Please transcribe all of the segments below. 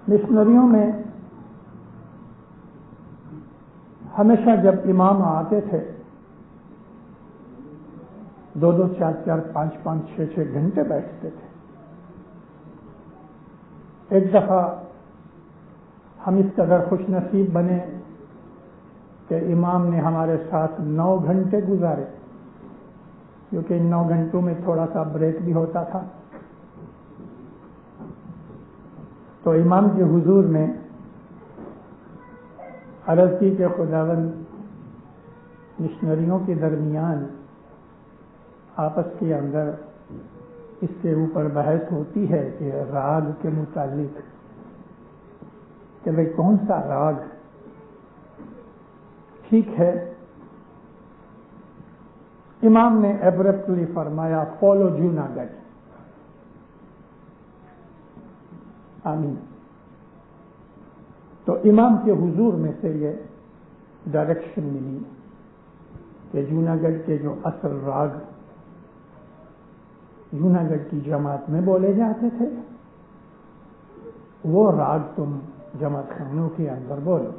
مشنریوں میں ہمیشہ جب امام آتے تھے 2-2, 4-4, 5-5, 6-6 گھنٹے بیٹھتے تھے. ایک دفعہ ہم اس قدر خوش نصیب بنے کہ امام نے ہمارے ساتھ 9 گھنٹے گزارے، کیونکہ ان 9 گھنٹوں میں تھوڑا سا بریک بھی ہوتا تھا. تو امام کے حضور میں عرض کی کہ خداوند مشنریوں کے درمیان آپس کے اندر اس کے اوپر بحث ہوتی ہے کہ راگ کے متعلق کہ بھئی کون سا راگ ٹھیک ہے. امام نے ایبرپٹلی فرمایا فالو جوناگڑھ. آمین. تو امام کے حضور میں سے یہ ڈائریکشن ملی کہ جوناگڑھ کے جو اصل راگ جوناگڑھ کی جماعت میں بولے جاتے تھے وہ راگ تم جماعت خانوں کے اندر بولو.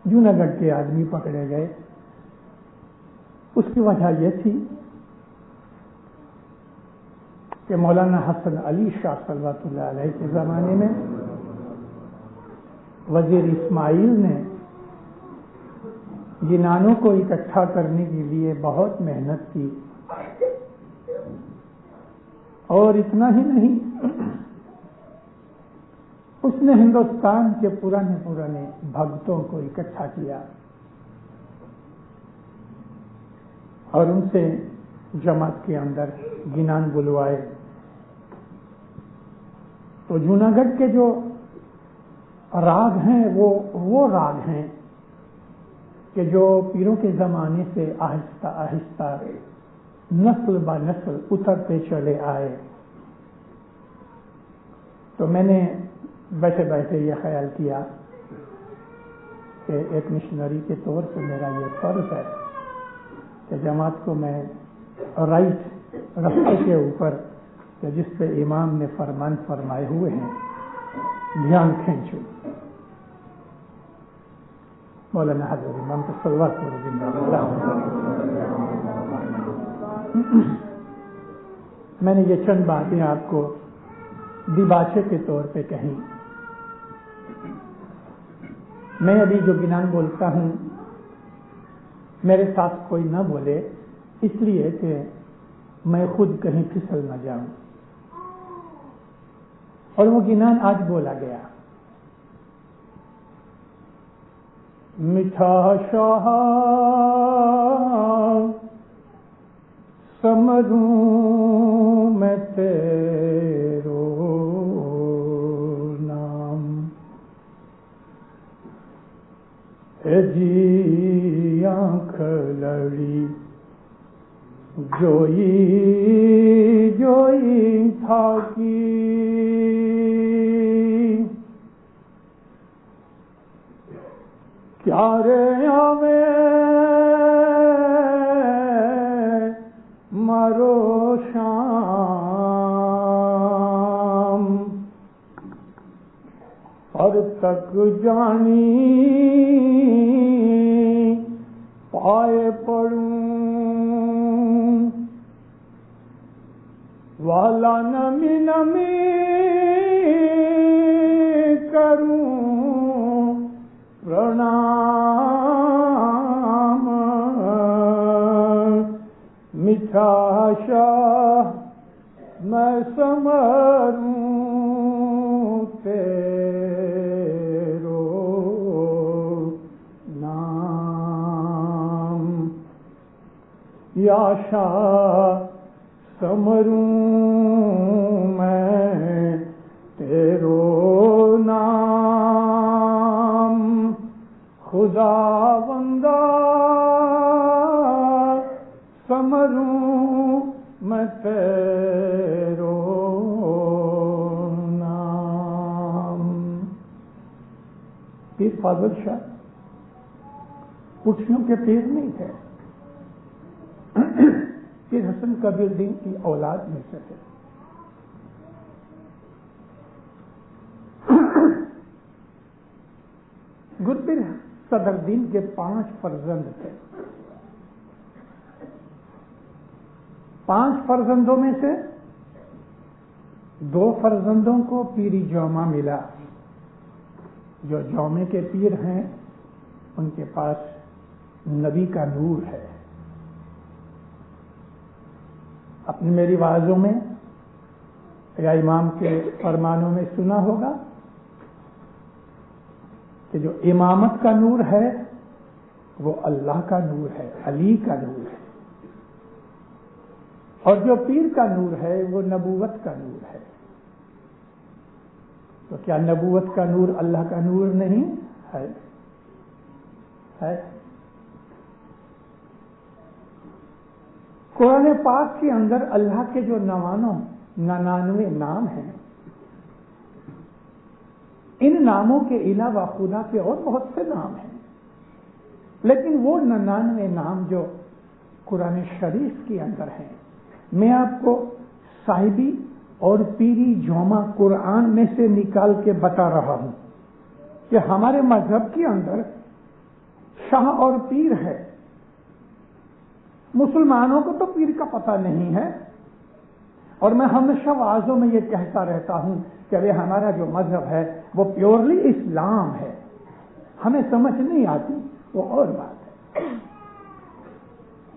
جوناگڑھ کے آدمی پکڑے گئے. اس کی وجہ یہ تھی کہ مولانا حسن علی شاہ صلوات اللہ علیہ کے زمانے میں وزیر اسماعیل نے جنانوں کو اکٹھا کرنے کے لیے بہت محنت کی، اور اتنا ہی نہیں، اس نے ہندوستان کے پرانے بھگتوں کو اکٹھا کیا اور ان سے جماعت کے اندر گنان بلوائے. تو جوناگڑھ کے جو راگ ہیں وہ راگ ہیں کہ جو پیروں کے زمانے سے آہستہ آہستہ نسل با نسل اترتے چلے آئے. تو میں نے بیٹھے بیٹھے یہ خیال کیا کہ ایک مشنری کے طور سے میرا یہ فرض ہے کہ جماعت کو میں رائٹ راستے کے اوپر کہ جس پہ امام نے فرمان فرمائے ہوئے ہیں دھیان کھینچوں. مولانا حضرت امام کو صلوات میں نے یہ چند باتیں آپ کو دیباچے کے طور پہ کہیں. میں ابھی جو گنان بولتا ہوں میرے ساتھ کوئی نہ بولے، اس لیے کہ میں خود کہیں پھسل نہ جاؤں. اور وہ گنان آج بولا گیا. میٹھا شاہ سمروں میں تیرو نام، اے جی آنکھ لڑی جوئی جوئی تھا کی، کیا رے آوے مرو شام، پر تک جانی پائے پڑوں، والا نمی نمی کروں پرنام، میٹھا شاہ میں سمروں تیرو نام، یا شاہ سمروں میں تیرو نام، خدا بندہ سمروں میں تیرو نام. پیر فاضل شاہ پٹھیوں کے پیر نہیں تھے، پیر حسن کبیر دین کی اولاد میں سے تھے. اشگل پیر صدر دین کے 5 فرزند تھے. 5 فرزندوں میں سے 2 فرزندوں کو پیری جومہ ملا. جو جومے کے پیر ہیں ان کے پاس نبی کا نور ہے. اپنی میری وعظوں میں یا امام کے فرمانوں میں سنا ہوگا کہ جو امامت کا نور ہے وہ اللہ کا نور ہے، علی کا نور ہے، اور جو پیر کا نور ہے وہ نبوت کا نور ہے. تو کیا نبوت کا نور اللہ کا نور نہیں ہے؟ قرآن پاک کے اندر اللہ کے جو 99 نام ہیں، ان ناموں کے علاوہ خدا کے اور بہت سے نام ہیں، لیکن وہ 99 نام جو قرآن شریف کے اندر ہیں، میں آپ کو صاحبی اور پیری جومہ قرآن میں سے نکال کے بتا رہا ہوں کہ ہمارے مذہب کے اندر شاہ اور پیر ہے. مسلمانوں کو تو پیر کا پتہ نہیں ہے، اور میں ہمیشہ وعظوں میں یہ کہتا رہتا ہوں کہ ابھی ہمارا جو مذہب ہے وہ پیورلی اسلام ہے، ہمیں سمجھ نہیں آتی وہ اور بات ہے.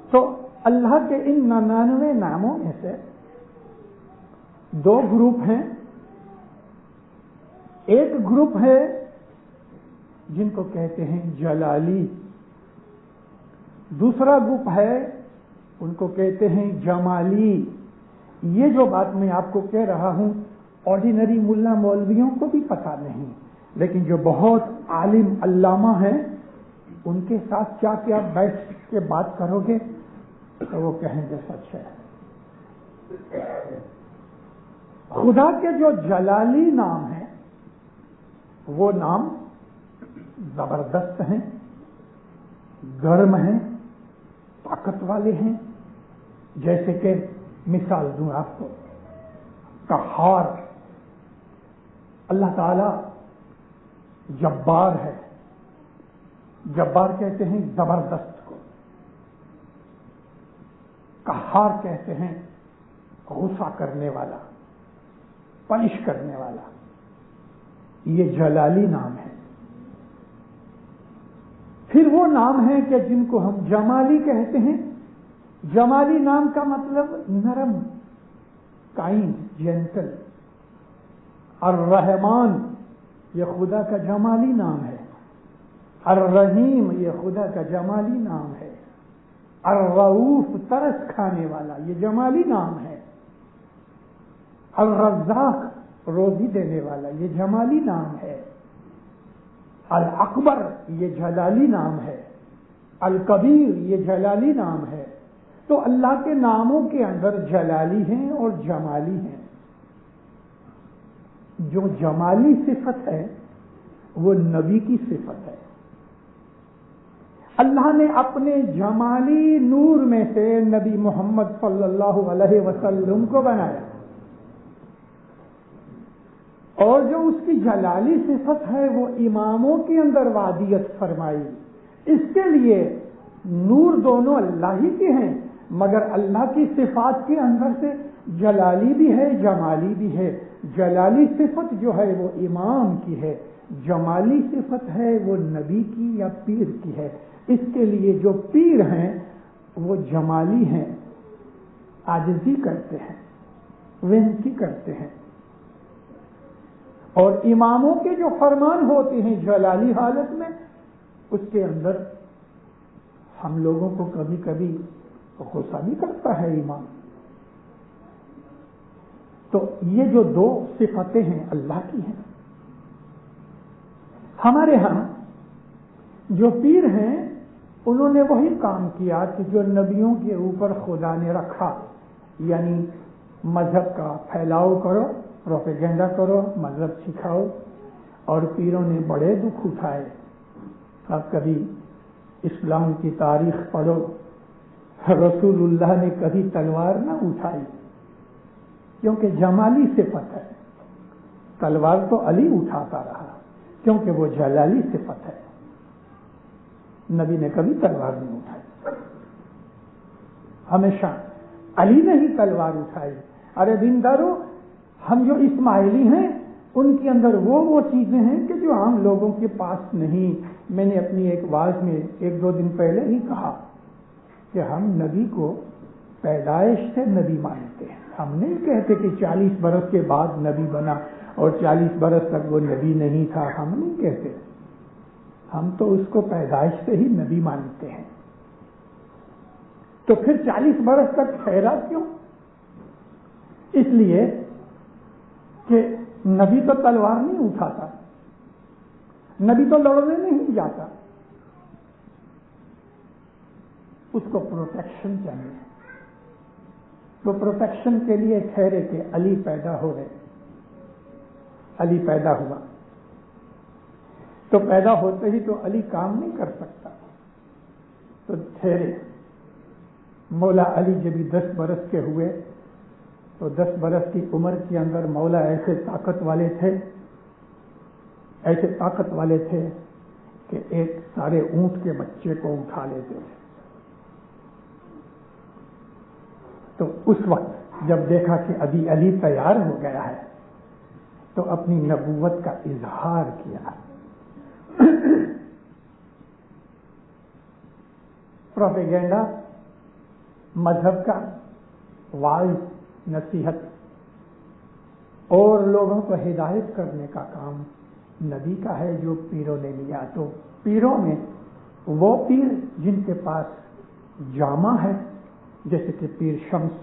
تو اللہ کے ان 99 ناموں میں سے 2 گروپ ہیں. ایک گروپ ہے جن کو کہتے ہیں جلالی، دوسرا گروپ ہے ان کو کہتے ہیں جمالی. یہ جو بات میں آپ کو کہہ رہا ہوں آرڈینری ملا مولویوں کو بھی پتہ نہیں، لیکن جو بہت عالم علامہ ہیں ان کے ساتھ کیا کیا بیٹھ کے بات کرو گے تو وہ کہیں گے سچ ہے. خدا کے جو جلالی نام ہیں وہ نام زبردست ہیں، گرم ہیں، طاقت والے ہیں. جیسے کہ مثال دوں آپ کو، قہار. اللہ تعالی جبار ہے. جبار کہتے ہیں زبردست کو، قہار کہتے ہیں غصہ کرنے والا، پنش کرنے والا. یہ جلالی نام ہے. پھر وہ نام ہے کہ جن کو ہم جمالی کہتے ہیں. جمالی نام کا مطلب نرم، کائنڈ، جینٹل. الرحمان یہ خدا کا جمالی نام ہے. الرحیم یہ خدا کا جمالی نام ہے. الرؤوف ترس کھانے والا یہ جمالی نام ہے. الرزاق روزی دینے والا یہ جمالی نام ہے. الاکبر یہ جلالی نام ہے. الکبیر یہ جلالی نام ہے. تو اللہ کے ناموں کے اندر جلالی ہیں اور جمالی ہیں. جو جمالی صفت ہے وہ نبی کی صفت ہے. اللہ نے اپنے جمالی نور میں سے نبی محمد صلی اللہ علیہ وسلم کو بنایا، اور جو اس کی جلالی صفت ہے وہ اماموں کے اندر وادیت فرمائی. اس کے لیے نور دونوں اللہ ہی کے ہیں، مگر اللہ کی صفات کے اندر سے جلالی بھی ہے، جمالی بھی ہے. جلالی صفت جو ہے وہ امام کی ہے، جمالی صفت ہے وہ نبی کی یا پیر کی ہے. اس کے لیے جو پیر ہیں وہ جمالی ہیں، عاجزی کرتے ہیں، ونتی کرتے ہیں. اور اماموں کے جو فرمان ہوتے ہیں جلالی حالت میں، اس کے اندر ہم لوگوں کو کبھی کبھی غصہ بھی کرتا ہے امام. تو یہ جو 2 صفتیں ہیں اللہ کی ہیں. ہمارے ہاں جو پیر ہیں انہوں نے وہی کام کیا کہ جو نبیوں کے اوپر خدا نے رکھا، یعنی مذہب کا پھیلاؤ کرو، پروپیگنڈا کرو، مذہب سکھاؤ. اور پیروں نے بڑے دکھ اٹھائے. آپ کبھی اسلام کی تاریخ پڑھو، رسول اللہ نے کبھی تلوار نہ اٹھائی، کیونکہ جمالی صفت ہے. تلوار تو علی اٹھاتا رہا کیونکہ وہ جلالی صفت ہے. نبی نے کبھی تلوار نہیں اٹھائی، ہمیشہ علی نے ہی تلوار اٹھائی۔ ارے دیندارو، ہم جو اسماعیلی ہیں ان کے اندر وہ چیزیں ہیں کہ جو عام لوگوں کے پاس نہیں۔ میں نے اپنی ایک واعظ میں 1-2 دن پہلے ہی کہا کہ ہم نبی کو پیدائش سے نبی مانتے ہیں، ہم نہیں کہتے کہ 40 برس کے بعد نبی بنا اور 40 برس تک وہ نبی نہیں تھا، ہم نہیں کہتے، ہم تو اس کو پیدائش سے ہی نبی مانتے ہیں۔ تو پھر 40 برس تک ٹھہرا کیوں؟ اس لیے کہ نبی تو تلوار نہیں اٹھاتا، نبی تو لڑنے نہیں جاتا، اس کو پروٹیکشن چاہیے۔ تو پروٹیکشن کے لیے ٹھہرے کہ علی پیدا ہو گئے، علی پیدا ہوا تو پیدا ہوتے ہی تو علی کام نہیں کر سکتا، تو ٹھہرے۔ مولا علی جب 10 برس کے ہوئے تو 10 برس کی عمر کے اندر مولا ایسے طاقت والے تھے کہ ایک سارے اونٹ کے بچے کو اٹھا لیتے تھے۔ تو اس وقت جب دیکھا کہ ابھی علی تیار ہو گیا ہے تو اپنی نبوت کا اظہار کیا۔ پروپیگنڈا، مذہب کا وعظ، نصیحت اور لوگوں کو ہدایت کرنے کا کام نبی کا ہے جو پیروں نے لیا۔ تو پیروں میں وہ پیر جن کے پاس جامع ہے، جیسے کہ پیر شمس،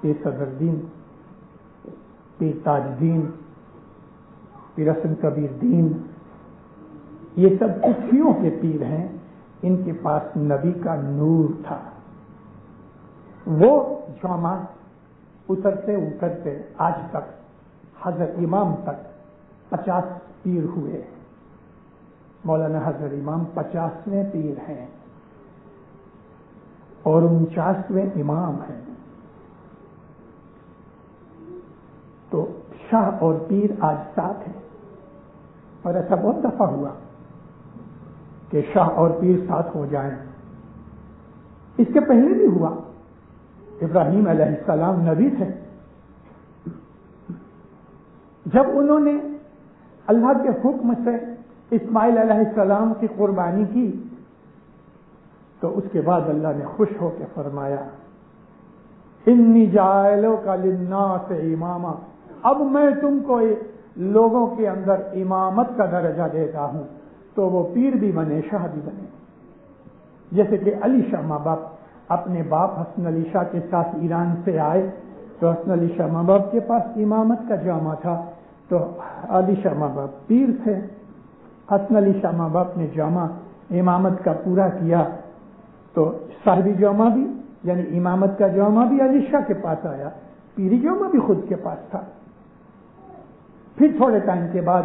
پیر صدرالدین، پیر تاج الدین، پیر حسن کبیر دین، یہ سب صوفیوں کے پیر ہیں، ان کے پاس نبی کا نور تھا۔ وہ جامع اترتے آج تک حضرت امام تک 50 پیر ہوئے۔ مولانا حضرت امام 50ویں پیر ہیں اور 49ویں امام ہیں۔ تو شاہ اور پیر آج ساتھ ہیں، اور ایسا بہت دفعہ ہوا کہ شاہ اور پیر ساتھ ہو جائیں۔ اس کے پہلے بھی ہوا، ابراہیم علیہ السلام نبی تھے، جب انہوں نے اللہ کے حکم سے اسماعیل علیہ السلام کی قربانی کی تو اس کے بعد اللہ نے خوش ہو کے فرمایا انی جاعلک للناس اماما، اب میں تم کو لوگوں کے اندر امامت کا درجہ دیتا ہوں۔ تو وہ پیر بھی بنے، شاہ بھی بنے۔ جیسے کہ علی شاہ ماں باپ اپنے باپ حسن علی شاہ کے ساتھ ایران سے آئے تو حسن علی شاہ ماں باپ کے پاس امامت کا جامع تھا، تو علی شاہ ماں باپ پیر تھے۔ حسن علی شاہ ماں باپ نے جامع امامت کا پورا کیا تو صاحبی جامع بھی، یعنی امامت کا جامع بھی علی شاہ کے پاس آیا، پیری جامع بھی خود کے پاس تھا۔ پھر تھوڑے ٹائم کے بعد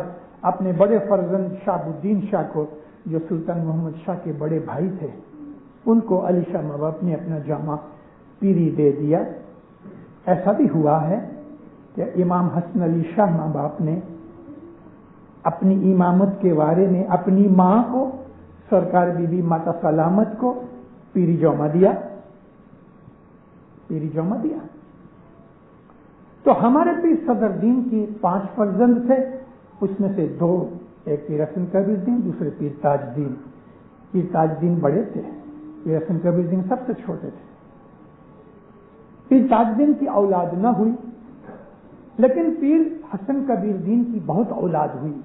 اپنے بڑے فرزند شہاب الدین شاہ کو، جو سلطان محمد شاہ کے بڑے بھائی تھے، ان کو علی شاہ ماں باپ نے اپنا جامع پیری دے دیا۔ ایسا بھی ہوا ہے کہ امام حسن علی شاہ ماں باپ نے اپنی امامت کے بارے میں اپنی ماں کو، سرکار بی بی ماتا سلامت کو پیری جامع دیا، پیری جامع دیا۔ تو ہمارے پیر صدرالدین کی 5 فرزند تھے، اس میں سے 2، ایک پیر حسن کبیر دین، دوسرے پیر تاج الدین۔ پیر تاج الدین بڑے تھے، پیر حسن کبیر دین سب سے چھوٹے تھے۔ پیر تاج الدین کی اولاد نہ ہوئی، لیکن پیر حسن کبیر دین کی بہت اولاد ہوئی۔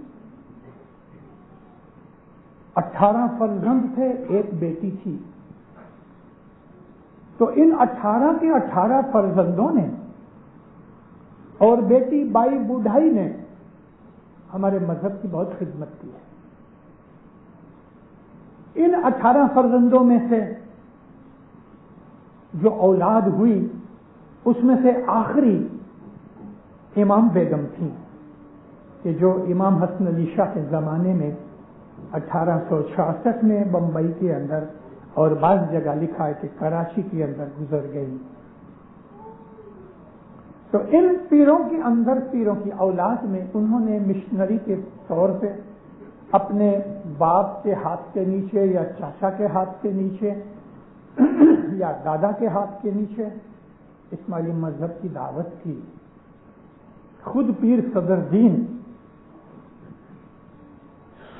18 فرزند تھے، ایک بیٹی تھی۔ تو ان 18 کے 18 فرزندوں نے اور بیٹی بائی بوڑھائی نے ہمارے مذہب کی بہت خدمت کی ہے۔ ان 18 فرزندوں میں سے جو اولاد ہوئی اس میں سے آخری امام بیگم تھی، کہ جو امام حسن علی شاہ کے زمانے میں 1866 میں بمبئی کے اندر اور بعض جگہ لکھا ہے کہ کراچی کے اندر گزر گئی۔ تو ان پیروں کے اندر، پیروں کی اولاد میں انہوں نے مشنری کے طور پہ اپنے باپ کے ہاتھ کے نیچے یا چاچا کے ہاتھ کے نیچے یا دادا کے ہاتھ کے نیچے اسماعیلی مذہب کی دعوت کی. خود پیر صدر دین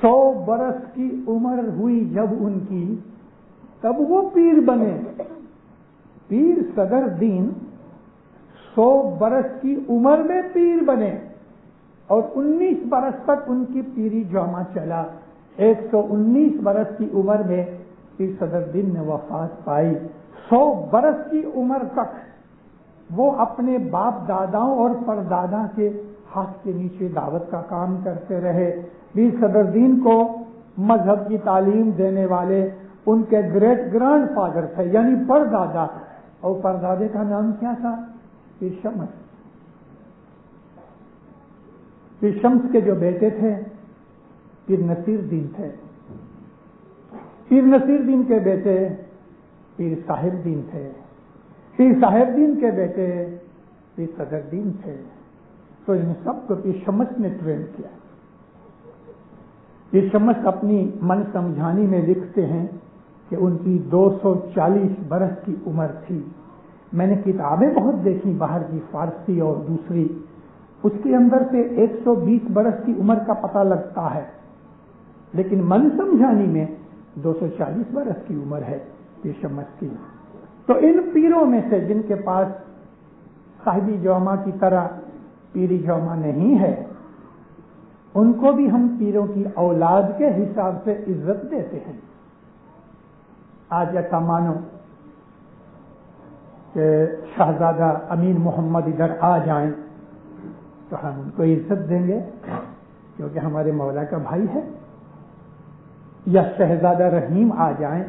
100 برس کی عمر ہوئی جب ان کی، تب وہ پیر بنے. پیر صدر دین 100 برس کی عمر میں پیر بنے اور 19 برس تک ان کی پیری جامع چلا. 119 برس کی عمر میں پیر صدر دین نے وفات پائی. 100 برس کی عمر تک وہ اپنے باپ داداؤں اور پردادا کے ہاتھ کے نیچے دعوت کا کام کرتے رہے. پیر صدر دین کو مذہب کی تعلیم دینے والے ان کے گریٹ گرانڈ فادر تھے، یعنی پردادا، اور پردادے کا نام کیا تھا؟ پیر شمس. پیر شمس کے جو بیٹے تھے پیر نصیر دین تھے. پیر نصیر دین کے بیٹے پیر صاحب دین تھے. پیر صاحب دین کے بیٹے پیر صدر دین تھے. تو ان سب کو پیر شمس نے ٹرین کیا. پیر شمس اپنی من سمجھانی میں لکھتے ہیں کہ ان کی 240 برس کی عمر تھی. میں نے کتابیں بہت دیکھی باہر کی، فارسی اور دوسری، اس کے اندر سے 120 برس کی عمر کا پتہ لگتا ہے، لیکن من سمجھانی میں 240 برس کی عمر ہے پیر شمس کی. تو ان پیروں میں سے جن کے پاس صاحبی جامع کی طرح پیری جامع نہیں ہے، ان کو بھی ہم پیروں کی اولاد کے حساب سے عزت دیتے ہیں. آج ایسا مانو کہ شہزادہ امین محمد ادھر آ جائیں تو ہم ان کو عزت دیں گے کیونکہ ہمارے مولا کا بھائی ہے، یا شہزادہ رحیم آ جائیں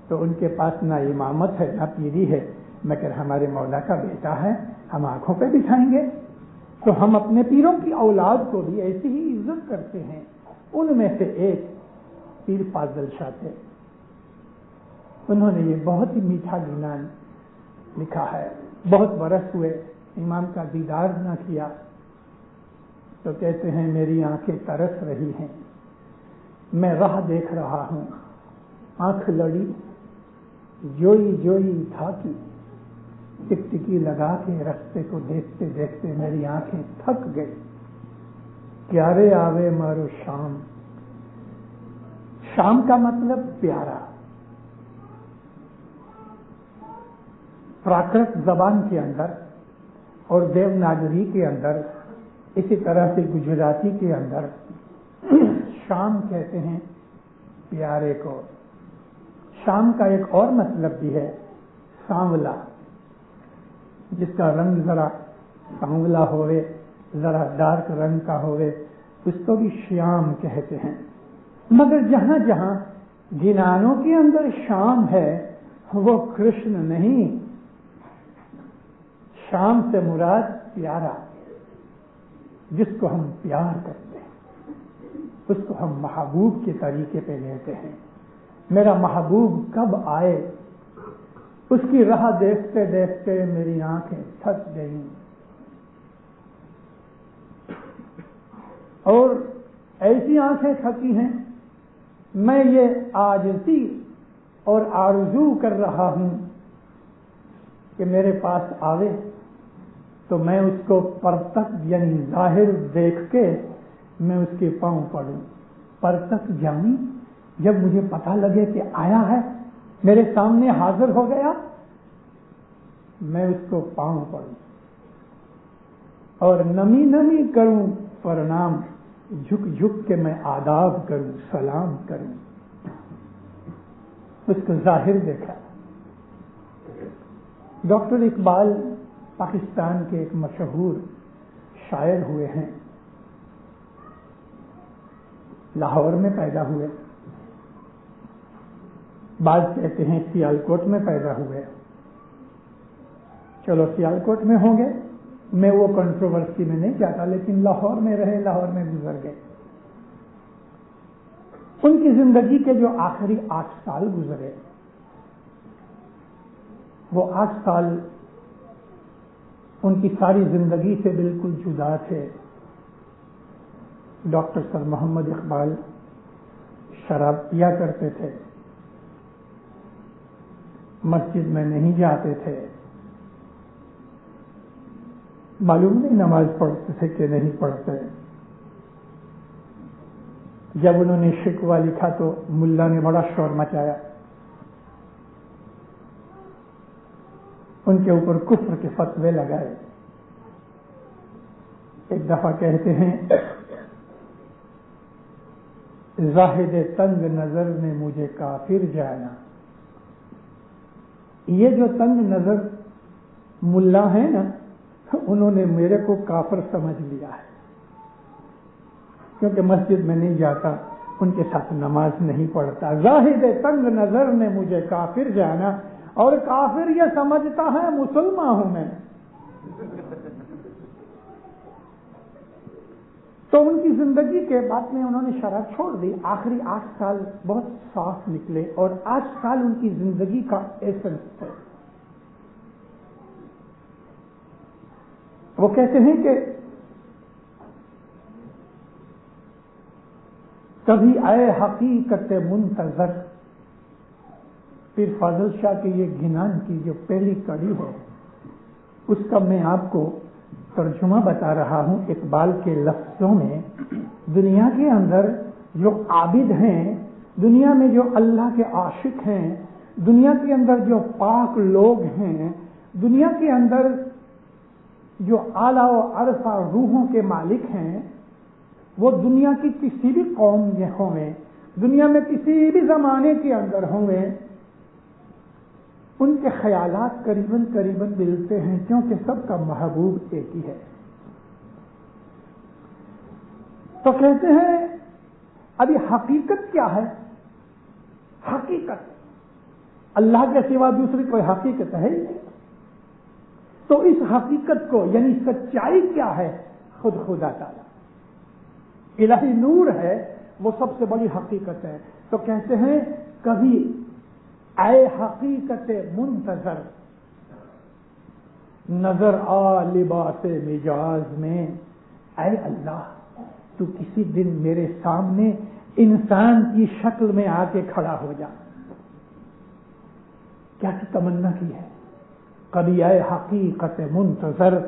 تو ان کے پاس نہ امامت ہے نہ پیری ہے مگر ہمارے مولا کا بیٹا ہے، ہم آنکھوں پہ بٹھائیں گے. تو ہم اپنے پیروں کی اولاد کو بھی ایسی ہی عزت کرتے ہیں. ان میں سے ایک پیر فاضل شاہ تھے. انہوں نے یہ بہت ہی میٹھا گیان لکھا ہے. بہت برس ہوئے امام کا دیدار نہ کیا تو کہتے ہیں میری آنکھیں ترس رہی ہیں، میں راہ دیکھ رہا ہوں، آنکھ لڑی جوئی جوئی دھاکی، ٹکٹکی لگا کے رستے کو دیکھتے دیکھتے میری آنکھیں تھک گئی. پیارے آوے مارو شام. شام کا مطلب پیارا. پراکرت زبان کے اندر اور دیوناگری کے اندر، اسی طرح سے گجراتی کے اندر شام کہتے ہیں پیارے کو. شام کا ایک اور مطلب بھی ہے سانولا، جس کا رنگ ذرا سانولا ہوئے، ذرا ڈارک رنگ کا ہوئے، اس کو بھی شیام کہتے ہیں. مگر جہاں جہاں گنانوں کے اندر شام ہے وہ کرشن نہیں. شام سے مراد پیارا، جس کو ہم پیار کرتے ہیں، اس کو ہم محبوب کے طریقے پہ لیتے ہیں. میرا محبوب کب آئے، اس کی راہ دیکھتے دیکھتے میری آنکھیں تھک گئیں. اور ایسی آنکھیں تھکی ہیں میں یہ عاجزی اور آرزو کر رہا ہوں کہ میرے پاس آوے تو میں اس کو پرتک یعنی ظاہر دیکھ کے میں اس کے پاؤں پڑوں. پرتک جانی جب مجھے پتہ لگے کہ آیا ہے، میرے سامنے حاضر ہو گیا، میں اس کو پاؤں پڑوں اور نمی نمی کروں پرنام، جھک جھک کے میں آداب کروں، سلام کروں. اس کو ظاہر دیکھا. ڈاکٹر اقبال پاکستان کے ایک مشہور شاعر ہوئے ہیں. لاہور میں پیدا ہوئے، بعض کہتے ہیں سیالکوٹ میں پیدا ہوئے. چلو سیالکوٹ میں ہوں گے، میں وہ کنٹروورسی میں نہیں جاتا، لیکن لاہور میں رہے، لاہور میں گزر گئے. ان کی زندگی کے جو آخری 8 سال گزرے، وہ 8 سال ان کی ساری زندگی سے بالکل جدا تھے. ڈاکٹر سر محمد اقبال شراب پیا کرتے تھے، مسجد میں نہیں جاتے تھے، معلوم نہیں نماز پڑھتے تھے کہ نہیں پڑھتے۔ جب انہوں نے شکوہ لکھا تو ملا نے بڑا شور مچایا، ان کے اوپر کفر کے فتوے لگائے۔ ایک دفعہ کہتے ہیں زاہد تنگ نظر نے مجھے کافر جانا۔ یہ جو تنگ نظر ملا ہے نا، انہوں نے میرے کو کافر سمجھ لیا ہے، کیونکہ مسجد میں نہیں جاتا، ان کے ساتھ نماز نہیں پڑھتا۔ زاہد تنگ نظر نے مجھے کافر جانا، اور کافر یہ سمجھتا ہے مسلمان ہوں میں۔ تو ان کی زندگی کے بعد میں انہوں نے شراب چھوڑ دی۔ آخری 8 سال بہت صاف نکلے، اور 8 سال ان کی زندگی کا ایسنس ہے۔ وہ کہتے ہیں کہ کبھی اے حقیقت منتظر، پھر فاضل شاہ کی یہ گھنان کی جو پہلی کڑی ہے، اس کا میں آپ کو ترجمہ بتا رہا ہوں اقبال کے لفظوں میں۔ دنیا کے اندر جو عابد ہیں، دنیا میں جو اللہ کے عاشق ہیں، دنیا کے اندر جو پاک لوگ ہیں، دنیا کے اندر جو اعلیٰ و عرفہ روحوں کے مالک ہیں، وہ دنیا کی کسی بھی قوم میں ہوں گے، دنیا میں کسی بھی زمانے کے اندر ہوں گے، ان کے خیالات قریباً ملتے ہیں، کیونکہ سب کا محبوب ایک ہی ہے۔ تو کہتے ہیں ابھی حقیقت کیا ہے؟ حقیقت اللہ کے سوا دوسری کوئی حقیقت ہے ہی نہیں۔ تو اس حقیقت کو یعنی سچائی کیا ہے؟ خود خدا تعالی الہی نور ہے، وہ سب سے بڑی حقیقت ہے۔ تو کہتے ہیں کبھی اے حقیقت منتظر نظر آ لباس مجاز میں، اے اللہ تو کسی دن میرے سامنے انسان کی شکل میں آ کے کھڑا ہو جا۔ کیا تمنا کی ہے؟ کبھی اے حقیقت منتظر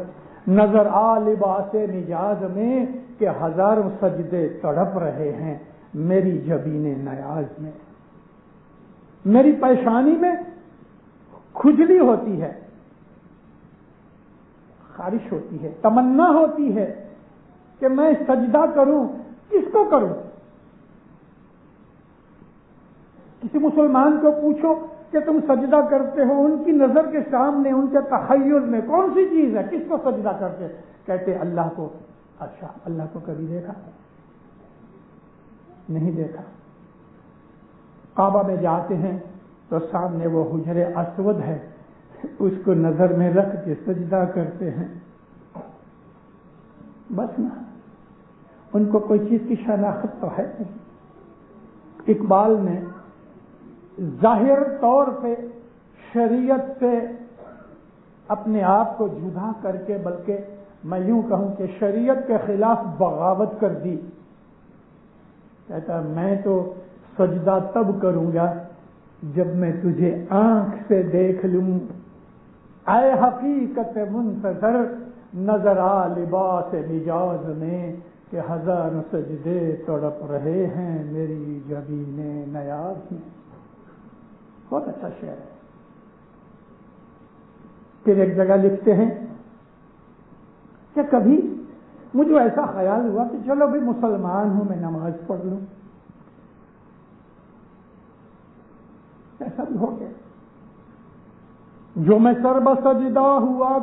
نظر آ لباس مجاز میں، کہ ہزاروں سجدے تڑپ رہے ہیں میری جبین نیاز میں۔ میری پیشانی میں کھجلی ہوتی ہے، خارش ہوتی ہے، تمنا ہوتی ہے کہ میں سجدہ کروں۔ کس کو کروں؟ کسی مسلمان کو پوچھو کہ تم سجدہ کرتے ہو، ان کی نظر کے سامنے، ان کے تخیل میں کون سی چیز ہے؟ کس کو سجدہ کرتے؟ کہتے اللہ کو۔ اچھا، اللہ کو کبھی دیکھا؟ نہیں دیکھا۔ کعبہ میں جاتے ہیں تو سامنے وہ حجر اسود ہے، اس کو نظر میں رکھ کے سجدہ کرتے ہیں، بس نا، ان کو کوئی چیز کی شناخت تو ہے نہیں۔ اقبال نے ظاہر طور پہ شریعت سے اپنے آپ کو جدا کر کے، بلکہ میں یوں کہوں کہ شریعت کے خلاف بغاوت کر دی۔ کہتا میں تو سجدہ تب کروں گا جب میں تجھے آنکھ سے دیکھ لوں۔ اے حقیقت منتظر نظر آ لباس مجاز میں، کہ ہزاروں سجدے تڑپ رہے ہیں میری جبین نیاز میں۔ بہت اچھا شعر ہے۔ پھر ایک جگہ لکھتے ہیں کہ کبھی مجھے ایسا خیال ہوا کہ چلو بھائی مسلمان ہوں، میں نماز پڑھ لوں۔ ایسا بھی ہو گیا جو میں سرب سجدہ ہوا،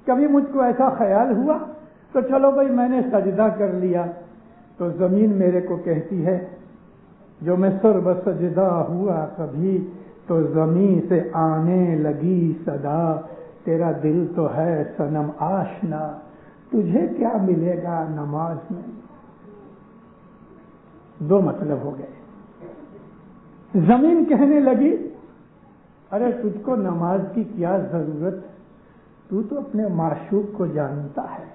کبھی مجھ کو ایسا خیال ہوا تو چلو بھائی میں نے سجدہ کر لیا، تو زمین میرے کو کہتی ہے جو میں سرب سجدہ ہوا کبھی، تو زمین سے آنے لگی صدا، تیرا دل تو ہے صنم آشنا، تجھے کیا ملے گا نماز میں۔ دو مطلب ہو گئے۔ زمین کہنے لگی ارے تجھ کو نماز کی کیا ضرورت، تو اپنے معشوق کو جانتا ہے،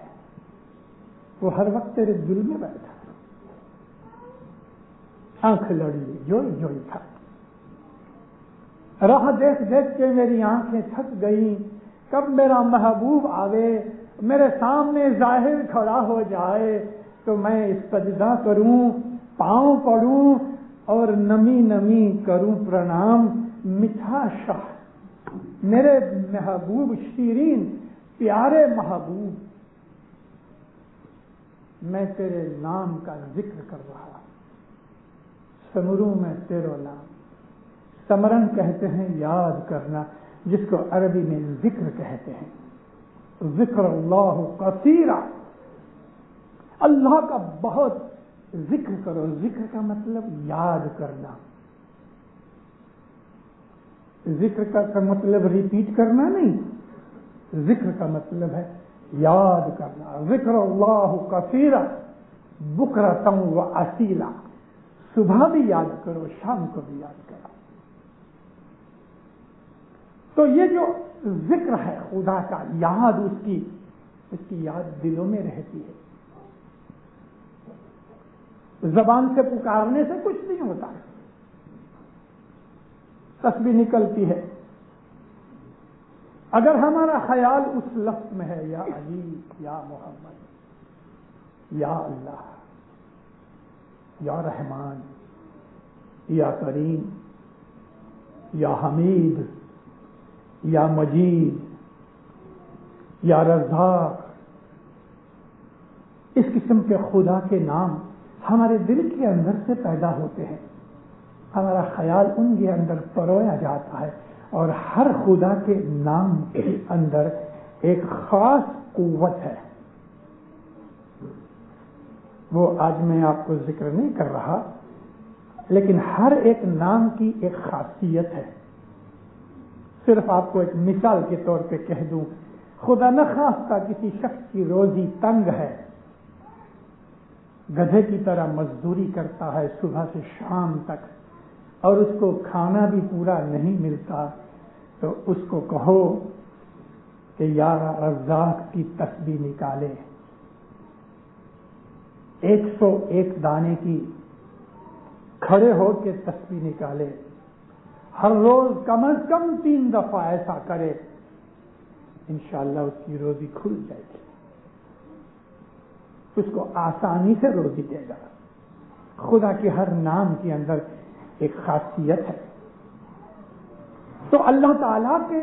وہ ہر وقت تیرے دل میں بیٹھا۔ آنکھ لڑی جوئی جوئی تھا. راہ دیکھ دیکھ کے میری آنکھیں تھک گئیں. کب میرا محبوب آوے, میرے سامنے ظاہر کھڑا ہو جائے تو میں اس سجدہ کروں, پاؤں پڑوں اور نمی نمی کروں پرنام. میٹھا شاہ, میرے محبوب, شیرین پیارے محبوب, میں تیرے نام کا ذکر کر رہا. سمروں میں تیرو نام. سمرن کہتے ہیں یاد کرنا, جس کو عربی میں ذکر کہتے ہیں. ذکر اللہ کثیرا, اللہ کا بہت ذکر کرو. ذکر کا مطلب یاد کرنا. ذکر کا مطلب ریپیٹ کرنا نہیں, ذکر کا مطلب ہے یاد کرنا. ذکر اللہ کثیرا بکرۃ و اصیلا. صبح بھی یاد کرو, شام کو بھی یاد کرو. تو یہ جو ذکر ہے خدا کا, یاد اس کی یاد دلوں میں رہتی ہے. زبان سے پکارنے سے کچھ نہیں ہوتا ہے, تسبیح نکلتی ہے. اگر ہمارا خیال اس لفظ میں ہے, یا علی, یا محمد, یا اللہ, یا رحمان, یا کریم, یا حمید, یا مجید, یا رزاق, اس قسم کے خدا کے نام ہمارے دل کے اندر سے پیدا ہوتے ہیں. ہمارا خیال ان کے اندر پرویا جاتا ہے, اور ہر خدا کے نام کے اندر ایک خاص قوت ہے. وہ آج میں آپ کو ذکر نہیں کر رہا, لیکن ہر ایک نام کی ایک خاصیت ہے. صرف آپ کو ایک مثال کے طور پہ کہہ دوں, خدا نخواستہ کسی شخص کی روزی تنگ ہے, گدھے کی طرح مزدوری کرتا ہے صبح سے شام تک, اور اس کو کھانا بھی پورا نہیں ملتا, تو اس کو کہو کہ یا رزاق کی تسبیح نکالے, 101 دانے کی کھڑے ہو کے تسبیح نکالے, ہر روز کم از کم 3 دفعہ ایسا کرے, انشاءاللہ اس کی روزی کھل جائے گی. اس کو آسانی سے روزی دے گا. خدا کے ہر نام کے اندر ایک خاصیت ہے. تو اللہ تعالیٰ کے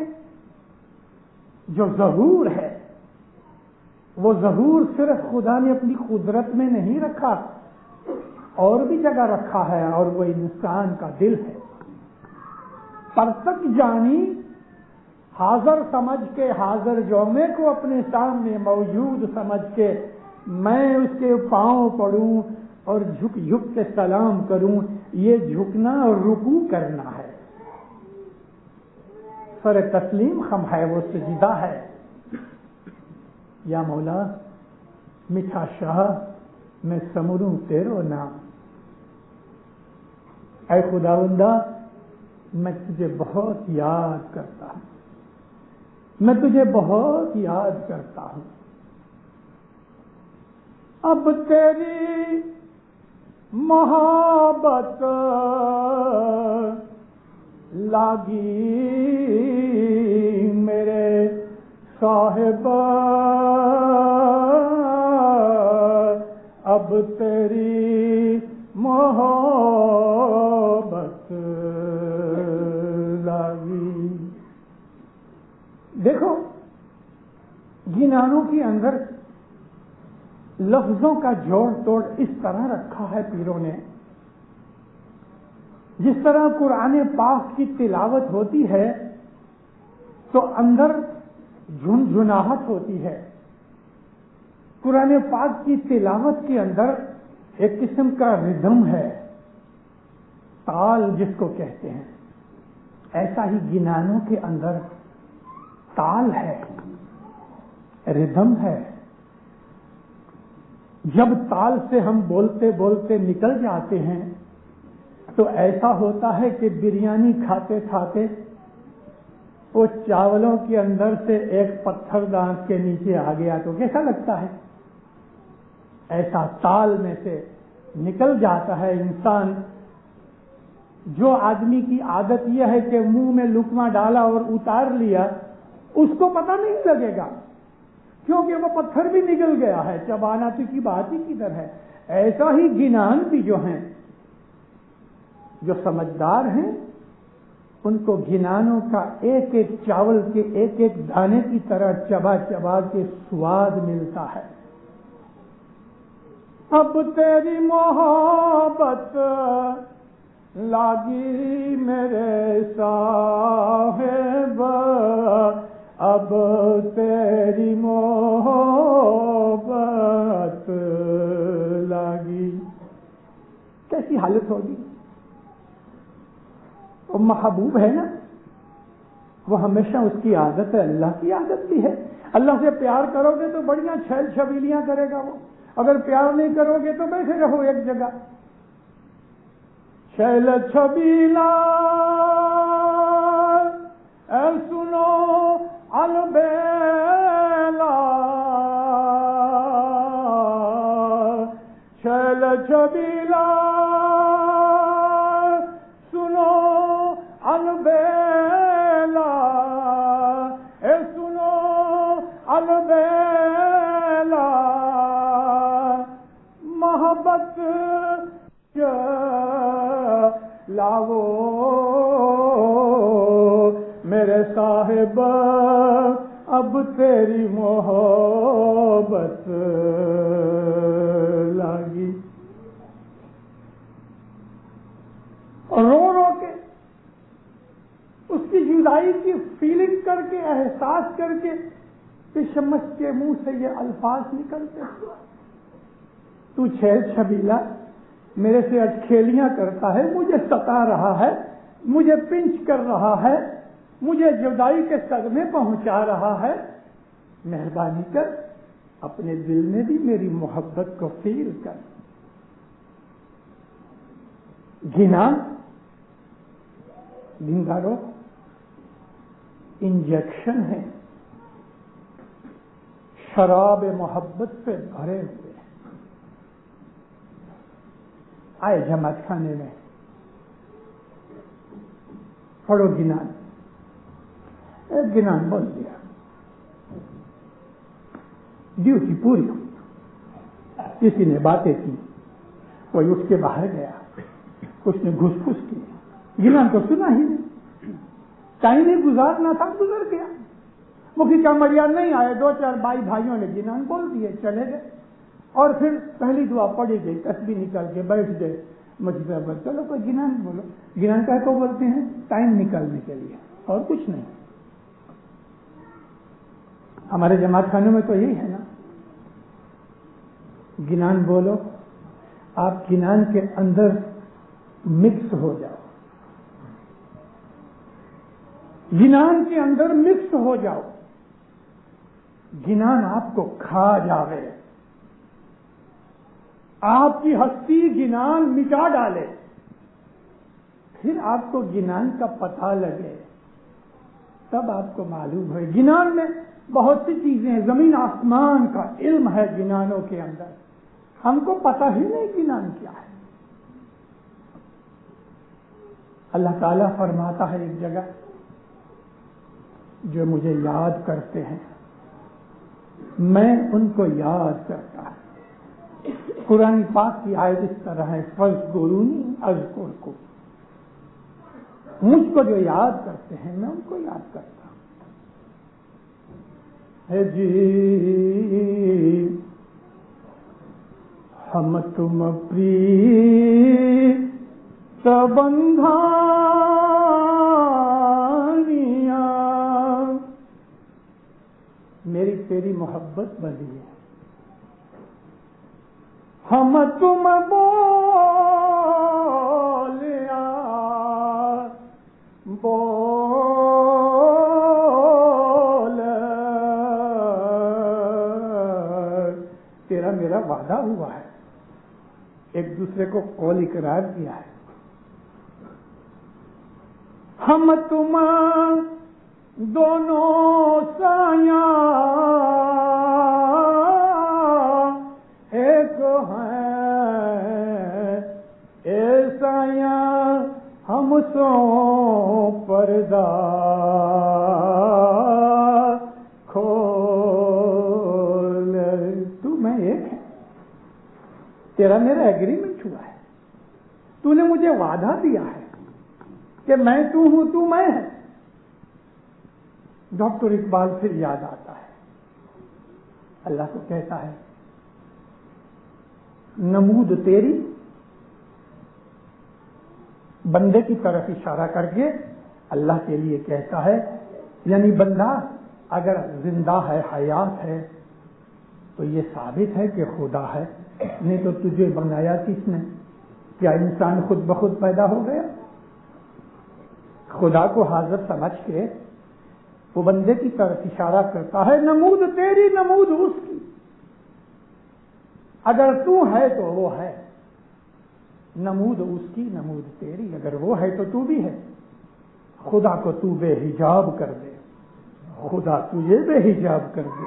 جو ظہور ہے, وہ ظہور صرف خدا نے اپنی قدرت میں نہیں رکھا, اور بھی جگہ رکھا ہے, اور وہ انسان کا دل ہے. پرتک جانی حاضر سمجھ کے, حاضر جومے کو اپنے سامنے موجود سمجھ کے میں اس کے پاؤں پڑوں اور جھک جھک کے سلام کروں. یہ جھکنا اور رکوع کرنا ہے. سر تسلیم خم ہے, وہ سجدہ ہے. یا مولا میٹھا شاہ, میں سمروں تیرو نام. اے خداوندہ, میں تجھے بہت یاد کرتا ہوں, میں تجھے بہت یاد کرتا ہوں. اب تیری محبت لاگی میرے صاحب, اب تیری محبت لاگی. دیکھو, گنانوں کے اندر لفظوں کا جوڑ توڑ اس طرح رکھا ہے پیروں نے, جس طرح قرآن پاک کی تلاوت ہوتی ہے تو اندر جھنجھناہٹ ہوتی ہے. قرآن پاک کی تلاوت کے اندر ایک قسم کا ردھم ہے, تال جس کو کہتے ہیں. ایسا ہی گنانوں کے اندر تال ہے, ردھم ہے. جب تال سے ہم بولتے بولتے نکل جاتے ہیں تو ایسا ہوتا ہے کہ بریانی کھاتے کھاتے وہ چاولوں کے اندر سے ایک پتھر دانت کے نیچے آ گیا تو کیسا لگتا ہے. ایسا تال میں سے نکل جاتا ہے انسان جو آدمی کی عادت یہ ہے کہ منہ میں لقمہ ڈالا اور اتار لیا، اس کو پتہ نہیں لگے گا کیونکہ وہ پتھر بھی نگل گیا ہے، چبانا تو کی بات ہی کدھر ہے۔ ایسا ہی گنان بھی جو ہیں، جو سمجھدار ہیں، ان کو گنانوں کا ایک ایک چاول کے ایک ایک دانے کی طرح چبا چبا کے سواد ملتا ہے۔ اب تیری محبت لاگی میرے صاحب، اب تیری محبت لاگی۔ کیسی حالت ہوگی؟ وہ محبوب ہے نا، وہ ہمیشہ اس کی عادت ہے، اللہ کی عادت بھی ہے۔ اللہ سے پیار کرو گے تو بڑیاں چھیل چھبیلیاں کرے گا وہ، اگر پیار نہیں کرو گے تو بیٹھے رہو ایک جگہ۔ چھیل چھبیلا اے سنو البیلا، چھیل چھبیلا سنو البیلا، اے سنو البیلا، محبت لاو میرے صاحب، اب تیری محبت لاگی۔ رو رو کے اس کی جدائی کی فیلنگ کر کے، احساس کر کے، شمس کے منہ سے یہ الفاظ نکلتے، تو چھیل چھبیلا میرے سے اٹکھیلیاں کرتا ہے، مجھے ستا رہا ہے، مجھے پنچ کر رہا ہے، مجھے جدائی کے صدمے پہنچا رہا ہے، مہربانی کر اپنے دل میں بھی میری محبت کو فیل کر۔ گنا دینداروں انجیکشن ہے، شراب محبت سے بھرے ہوئے۔ آئے جماعت خانے میں، پڑھو گنان، ایک گنان بول دیا، ڈیوٹی پوری، کسی نے باتیں کی، کوئی اٹھ کے باہر گیا، کچھ نے گھس پھس کی، گنان تو سنا ہی نہیں، ٹائم ہی گزارنا تھا، گزر گیا۔ مکھی کامڑیا نہیں آئے، دو چار بھائیوں نے گنان بول دیے، چلے گئے، اور پھر پہلی دعا پڑھی گئی، تسبیح نکال کے بیٹھ گئے مسجد پر، چلو کوئی گنان بولو۔ گنان کا کو بولتے ہیں ٹائم نکالنے کے لیے، اور کچھ نہیں۔ ہمارے جماعت خانوں میں تو یہی ہے نا، گنان بولو، آپ گنان کے اندر مکس ہو جاؤ، گنان کے اندر مکس ہو جاؤ، گنان آپ کو کھا جاوے، آپ کی ہستی گنان مٹا ڈالے، پھر آپ کو گنان کا پتہ لگے، تب آپ کو معلوم ہے۔ گنان میں بہت سی چیزیں ہیں، زمین آسمان کا علم ہے گنانوں کے اندر، ہم کو پتہ ہی نہیں گنان کیا ہے۔ اللہ تعالیٰ فرماتا ہے ایک جگہ، جو مجھے یاد کرتے ہیں میں ان کو یاد کرتا ہوں۔ قرآن پاک کی آیت اس طرح ہے، فَاذْكُرُونِی أَذْكُرْکُم، مجھ کو جو یاد کرتے ہیں میں ان کو یاد کرتا ہوں۔ ہے جی ہم تم پریت بندھانیاں، میری تیری محبت بندھی ہے، ہم تم بولیا بول، تیرا میرا وعدہ ہوا ہے، ایک دوسرے کو قول اقرار کیا ہے، ہم تم دونوں سایاں ایک ہیں، اے سایاں ہم پردہ کھول، تو میں ایک ہے، تیرا میرا ایگریمنٹ ہوا ہے، تو نے مجھے وعدہ دیا ہے کہ میں تو ہوں تو میں ہے۔ ڈاکٹر اقبال سے یاد آتا ہے، اللہ کو کہتا ہے نمود تیری، بندے کی طرف اشارہ کر کے اللہ کے لیے کہتا ہے، یعنی بندہ اگر زندہ ہے، حیات ہے، تو یہ ثابت ہے کہ خدا ہے، نہیں تو تجھے بنایا کس نے؟ کیا انسان خود بخود پیدا ہو گیا؟ خدا کو حاضر سمجھ کے وہ بندے کی طرف اشارہ کرتا ہے، نمود تیری نمود اس کی، اگر تو ہے تو وہ ہے، نمود اس کی نمود تیری، اگر وہ ہے تو تو بھی ہے۔ خدا کو تو بے حجاب کر دے، خدا تجھے بے حجاب کر دے۔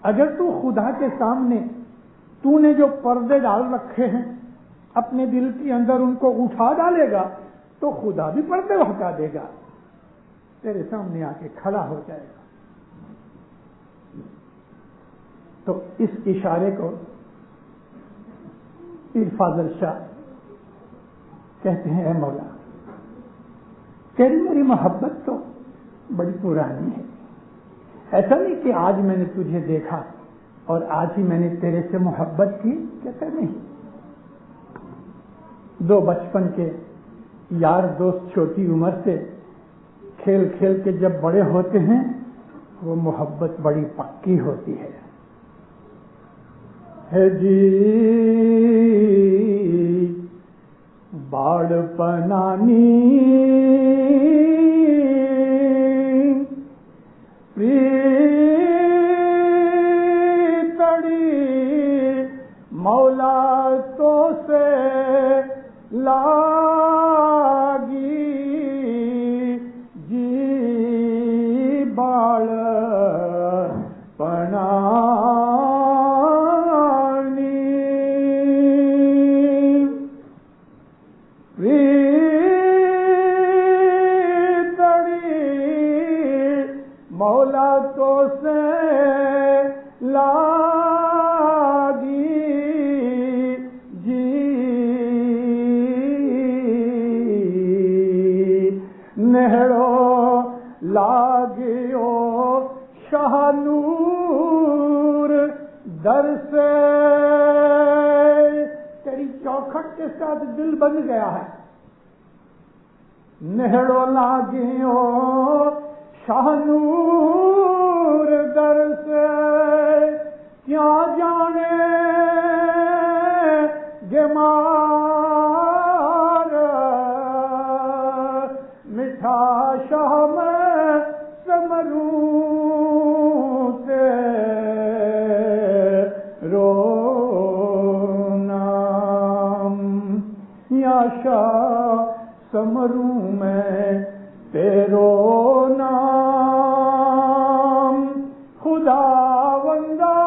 اگر تو خدا کے سامنے تو نے جو پردے ڈال رکھے ہیں اپنے دل کے اندر ان کو اٹھا ڈالے گا تو خدا بھی پردے ہٹا دے گا، تیرے سامنے آ کے کھڑا ہو جائے گا۔ تو اس اشارے کو پیر فاضل شاہ کہتے ہیں، اے مولا تیری میری محبت تو بڑی پرانی ہے، ایسا نہیں کہ آج میں نے تجھے دیکھا اور آج ہی میں نے تیرے سے محبت کی، کہتا نہیں، دو بچپن کے یار دوست چھوٹی عمر سے کھیل کھیل کے جب بڑے ہوتے ہیں وہ محبت بڑی پکی ہوتی ہے جی، باڑ پنانی پریتڑی مولا تو سے لاگی جی، باڑ پنانی پریتڑی مولا تو سے لاگی جی، نہڑو لاگیو شاہ نور در سے، تیری چوکھٹ کے ساتھ دل بن گیا ہے، نہڑو لاگیو شاہ نور در سے، کیا جانے گمار مٹھا شاہ میں سمروں تیرو نام، یا شاہ سمروں میں تیرو نام، خدا وندہ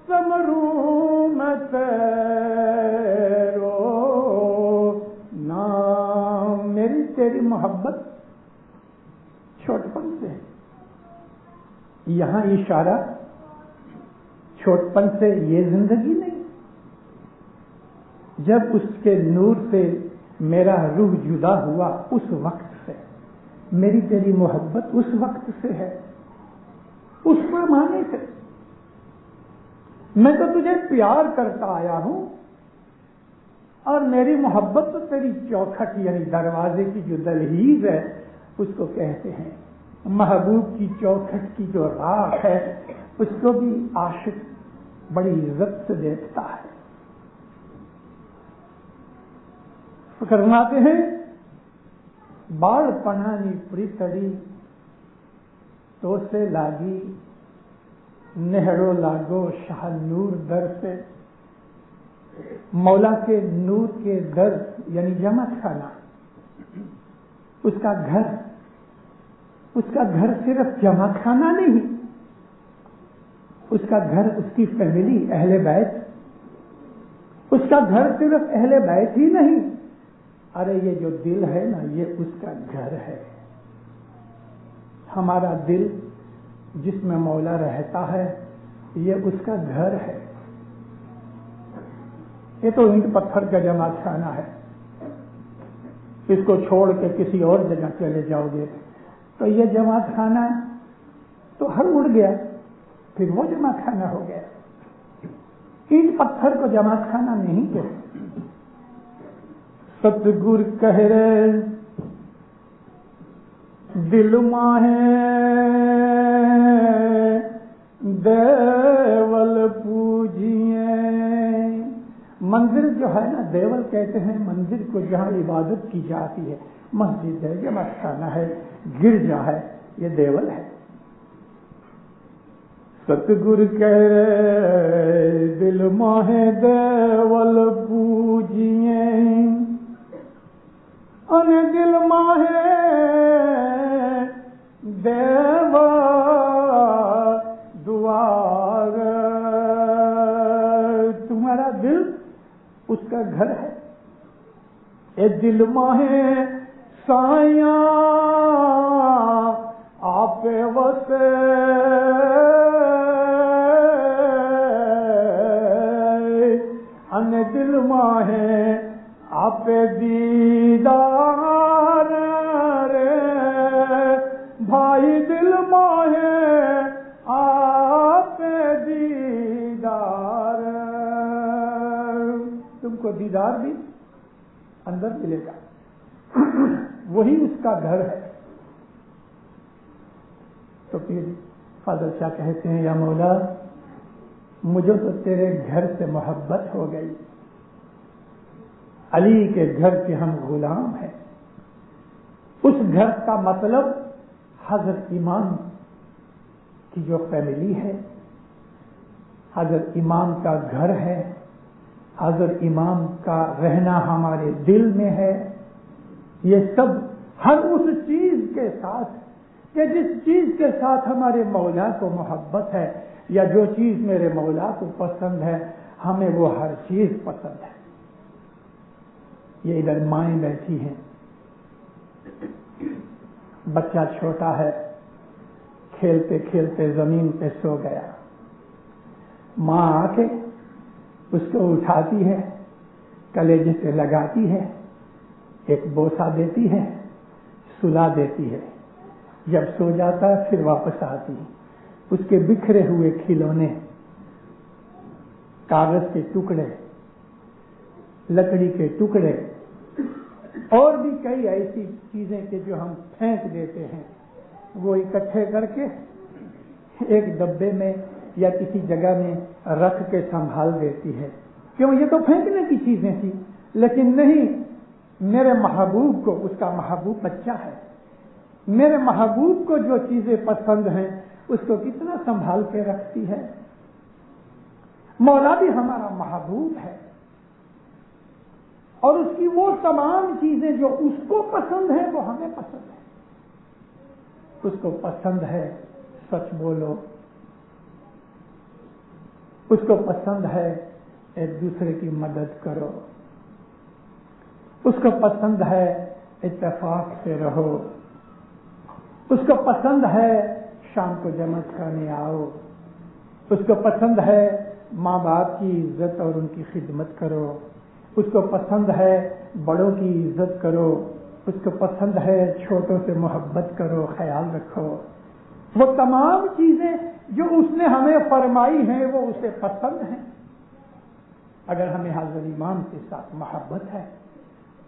سمروں میں تیرو نام۔ میری تیری محبت چھوٹپن سے ہے، یہاں اشارہ چھوٹپن سے یہ زندگی نہیں، جب اس کے نور سے میرا روح جدا ہوا اس وقت سے، میری تیری محبت اس وقت سے ہے، اس پیمانے سے۔ میں تو تجھے پیار کرتا آیا ہوں، اور میری محبت تو تیری چوکھٹ یعنی دروازے کی جو دہلیز ہے اس کو کہتے ہیں، محبوب کی چوکھٹ کی جو راہ ہے اس کو بھی عاشق بڑی عزت سے دیکھتا ہے۔ فرماتے ہیں باڑ پنانی پریتڑی تو سے لاگی، نہڑو لاگو شاہ نور در سے، مولا کے نور کے در یعنی جمع خانہ، اس کا گھر صرف جمع خانہ نہیں، اس کا گھر اس کی فیملی اہل بیت، اس کا گھر صرف اہل بیت ہی نہیں، ارے یہ جو دل ہے نا یہ اس کا گھر ہے. ہمارا دل جس میں مولا رہتا ہے یہ اس کا گھر ہے. یہ تو اینٹ پتھر کا جمع خانہ ہے. اس کو چھوڑ کے کسی اور جگہ چلے جاؤ گے تو یہ جمع خانہ تو ہر اڑ گیا, پھر وہ جمع خانہ ہو گیا. اینٹ پتھر کو جمع خانہ نہیں کہتے. ستگر کہہ رہے دل ماہے دیول پوجیے. منزل جو ہے نا, دیول کہتے ہیں منزل کو جہاں عبادت کی جاتی ہے. مسجد ہے, جمع خانہ ہے, گرجا ہے, یہ دیول ہے. ستگر کہہ دل ماہے دیول پوجیے ان دل ماہے دیو دوار. تمہارا دل اس کا گھر ہے. اے دل ماہے سایاں آپ وسے ان دل ماہے آپ دیدار رے بھائی. دل ماہے آپ دیدار. تم کو دیدار بھی اندر ملے گا, وہی اس کا گھر ہے. تو پھر فاضل شاہ کہتے ہیں یا مولا مجھے تو تیرے گھر سے محبت ہو گئی. علی کے گھر کے ہم غلام ہیں. اس گھر کا مطلب حضرت امام کی جو فیملی ہے, حضرت امام کا گھر ہے, حضرت امام کا رہنا ہمارے دل میں ہے. یہ سب ہر اس چیز کے ساتھ کہ جس چیز کے ساتھ ہمارے مولا کو محبت ہے, یا جو چیز میرے مولا کو پسند ہے, ہمیں وہ ہر چیز پسند ہے. یہ ادھر مائیں بیٹھی ہیں, بچہ چھوٹا ہے, کھیلتے کھیلتے زمین پہ سو گیا. ماں آ کے اس کو اٹھاتی ہے, کلیجے سے لگاتی ہے, ایک بوسہ دیتی ہے, سلا دیتی ہے. جب سو جاتا ہے پھر واپس آتی ہے. اس کے بکھرے ہوئے کھلونے, کاغذ کے ٹکڑے, لکڑی کے ٹکڑے, اور بھی کئی ایسی چیزیں کہ جو ہم پھینک دیتے ہیں, وہ اکٹھے کر کے ایک ڈبے میں یا کسی جگہ میں رکھ کے سنبھال دیتی ہے. کیوں؟ یہ تو پھینکنے کی چیزیں تھی. لیکن نہیں, میرے محبوب کو, اس کا محبوب بچہ ہے, میرے محبوب کو جو چیزیں پسند ہیں اس کو کتنا سنبھال کے رکھتی ہے. مولا بھی ہمارا محبوب ہے, اور اس کی وہ تمام چیزیں جو اس کو پسند ہیں وہ ہمیں پسند ہے. اس کو پسند ہے سچ بولو, اس کو پسند ہے ایک دوسرے کی مدد کرو, اس کو پسند ہے اتفاق سے رہو, اس کو پسند ہے شام کو جمع کھانے آؤ, اس کو پسند ہے ماں باپ کی عزت اور ان کی خدمت کرو, اس کو پسند ہے بڑوں کی عزت کرو, اس کو پسند ہے چھوٹوں سے محبت کرو, خیال رکھو. وہ تمام چیزیں جو اس نے ہمیں فرمائی ہیں وہ اسے پسند ہیں. اگر ہمیں حضرت امام کے ساتھ محبت ہے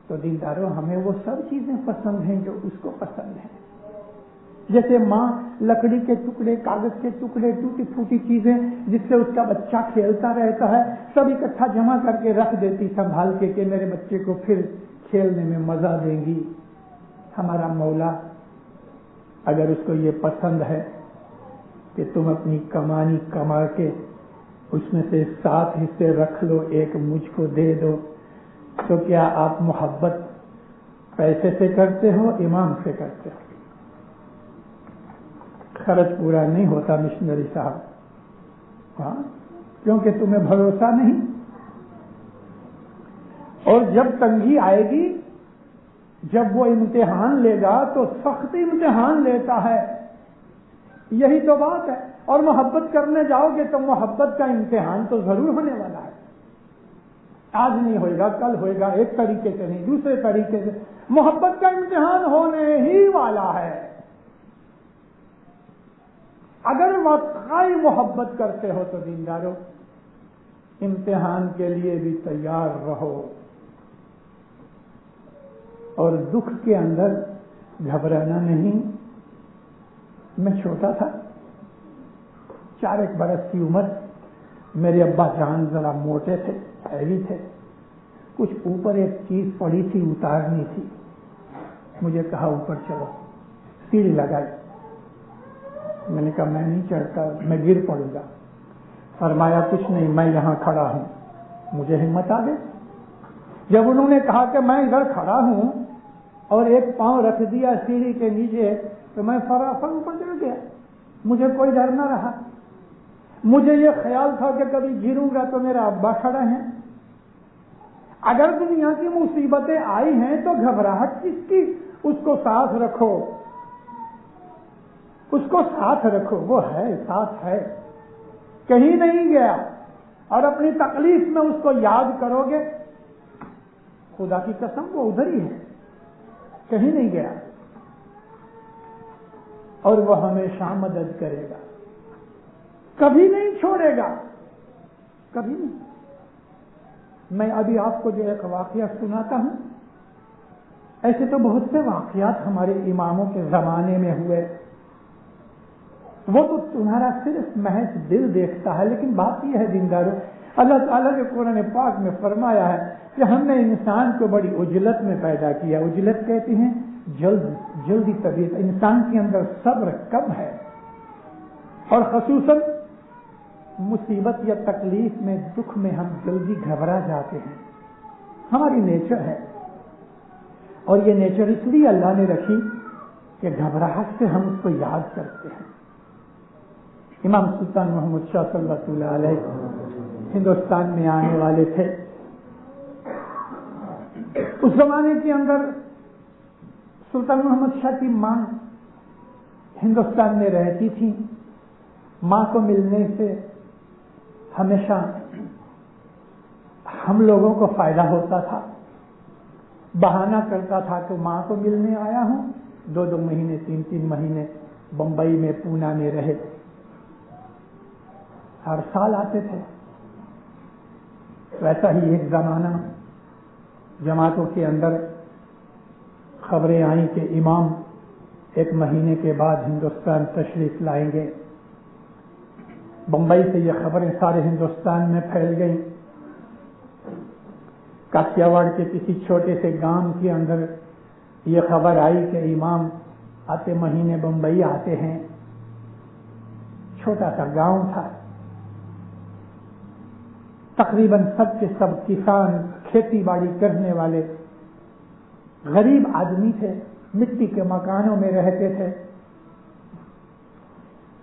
تو دینداروں ہمیں وہ سب چیزیں پسند ہیں جو اس کو پسند ہیں. جیسے ماں لکڑی کے ٹکڑے, کاغذ کے ٹکڑے, ٹوٹی پھوٹی چیزیں جس سے اس کا بچہ کھیلتا رہتا ہے سب اکٹھا جمع کر کے رکھ دیتی سنبھال کے کہ میرے بچے کو پھر کھیلنے میں مزہ دیں گی. ہمارا مولا اگر اس کو یہ پسند ہے کہ تم اپنی کمانی کما کے اس میں سے 7 حصے رکھ لو, 1 مجھ کو دے دو, تو کیا آپ محبت پیسے سے کرتے ہو, امام سے کرتے ہو؟ خرچ پورا نہیں ہوتا مشنری صاحب, ہاں, کیونکہ تمہیں بھروسہ نہیں. اور جب تنگی آئے گی جب وہ امتحان لے گا تو سخت امتحان لیتا ہے، یہی تو بات ہے۔ اور محبت کرنے جاؤ گے تو محبت کا امتحان تو ضرور ہونے والا ہے، آج نہیں ہوئے گا کل ہوئے گا، ایک طریقے سے نہیں دوسرے طریقے سے محبت کا امتحان ہونے ہی والا ہے۔ اگر واقعی محبت کرتے ہو تو دیندارو امتحان کے لیے بھی تیار رہو، اور دکھ کے اندر گھبرانا نہیں۔ میں چھوٹا تھا، 4 برس کی عمر، میرے ابا جان ذرا موٹے تھے، ہیوی تھے، کچھ اوپر ایک چیز پڑی تھی اتارنی تھی، مجھے کہا اوپر چلو، سیڑھی لگائی، میں نے کہا میں نہیں چڑھتا، میں گر پڑوں گا۔ فرمایا کچھ نہیں، میں یہاں کھڑا ہوں، مجھے ہمت آ گئی۔ جب انہوں نے کہا کہ میں ادھر کھڑا ہوں اور ایک پاؤں رکھ دیا سیڑھی کے نیچے تو میں فراخر اوپر چڑھ گیا، مجھے کوئی ڈر نہ رہا۔ مجھے یہ خیال تھا کہ کبھی گروں گا تو میرا ابا کھڑا ہیں۔ اگر دنیا کی مصیبتیں آئی ہیں تو گھبراہٹ کس کی؟ اس کو ساتھ رکھو، اس کو ساتھ رکھو، وہ ہے، ساتھ ہے، کہیں نہیں گیا۔ اور اپنی تکلیف میں اس کو یاد کرو گے، خدا کی قسم وہ ادھر ہی ہے، کہیں نہیں گیا، اور وہ ہمیشہ مدد کرے گا، کبھی نہیں چھوڑے گا، کبھی نہیں۔ میں ابھی آپ کو جو ایک واقعہ سناتا ہوں، ایسے تو بہت سے واقعات ہمارے اماموں کے زمانے میں ہوئے، وہ تو تمہارا صرف محض دل دیکھتا ہے، لیکن بات یہ ہے دیندارو، اللہ تعالیٰ کے قرآن پاک میں فرمایا ہے کہ ہم نے انسان کو بڑی عجلت میں پیدا کیا۔ عجلت کہتے ہیں جلدی طبیعت، انسان کے اندر صبر کم ہے، اور خصوصاً مصیبت یا تکلیف میں، دکھ میں ہم جلدی گھبرا جاتے ہیں، ہماری نیچر ہے۔ اور یہ نیچر اس لیے اللہ نے رکھی کہ گھبراہٹ سے ہم اس کو یاد کرتے ہیں۔ امام سلطان محمد شاہ صلی اللہ علیہ ہندوستان میں آنے والے تھے۔ اس زمانے کے اندر سلطان محمد شاہ کی ماں ہندوستان میں رہتی تھی، ماں کو ملنے سے ہمیشہ ہم لوگوں کو فائدہ ہوتا تھا۔ بہانہ کرتا تھا کہ ماں کو ملنے آیا ہوں، 2 مہینے 3 مہینے بمبئی میں پونا میں رہے، ہر سال آتے تھے۔ ویسا ہی ایک زمانہ جماعتوں کے اندر خبریں آئیں کہ امام 1 مہینے کے بعد ہندوستان تشریف لائیں گے۔ بمبئی سے یہ خبریں سارے ہندوستان میں پھیل گئیں۔ کاٹیاواڑ کے کسی چھوٹے سے گاؤں کے اندر یہ خبر آئی کہ امام آتے مہینے بمبئی آتے ہیں۔ چھوٹا سا گاؤں تھا، تقریباً سب کے سب کسان، کھیتی باڑی کرنے والے غریب آدمی تھے، مٹی کے مکانوں میں رہتے تھے۔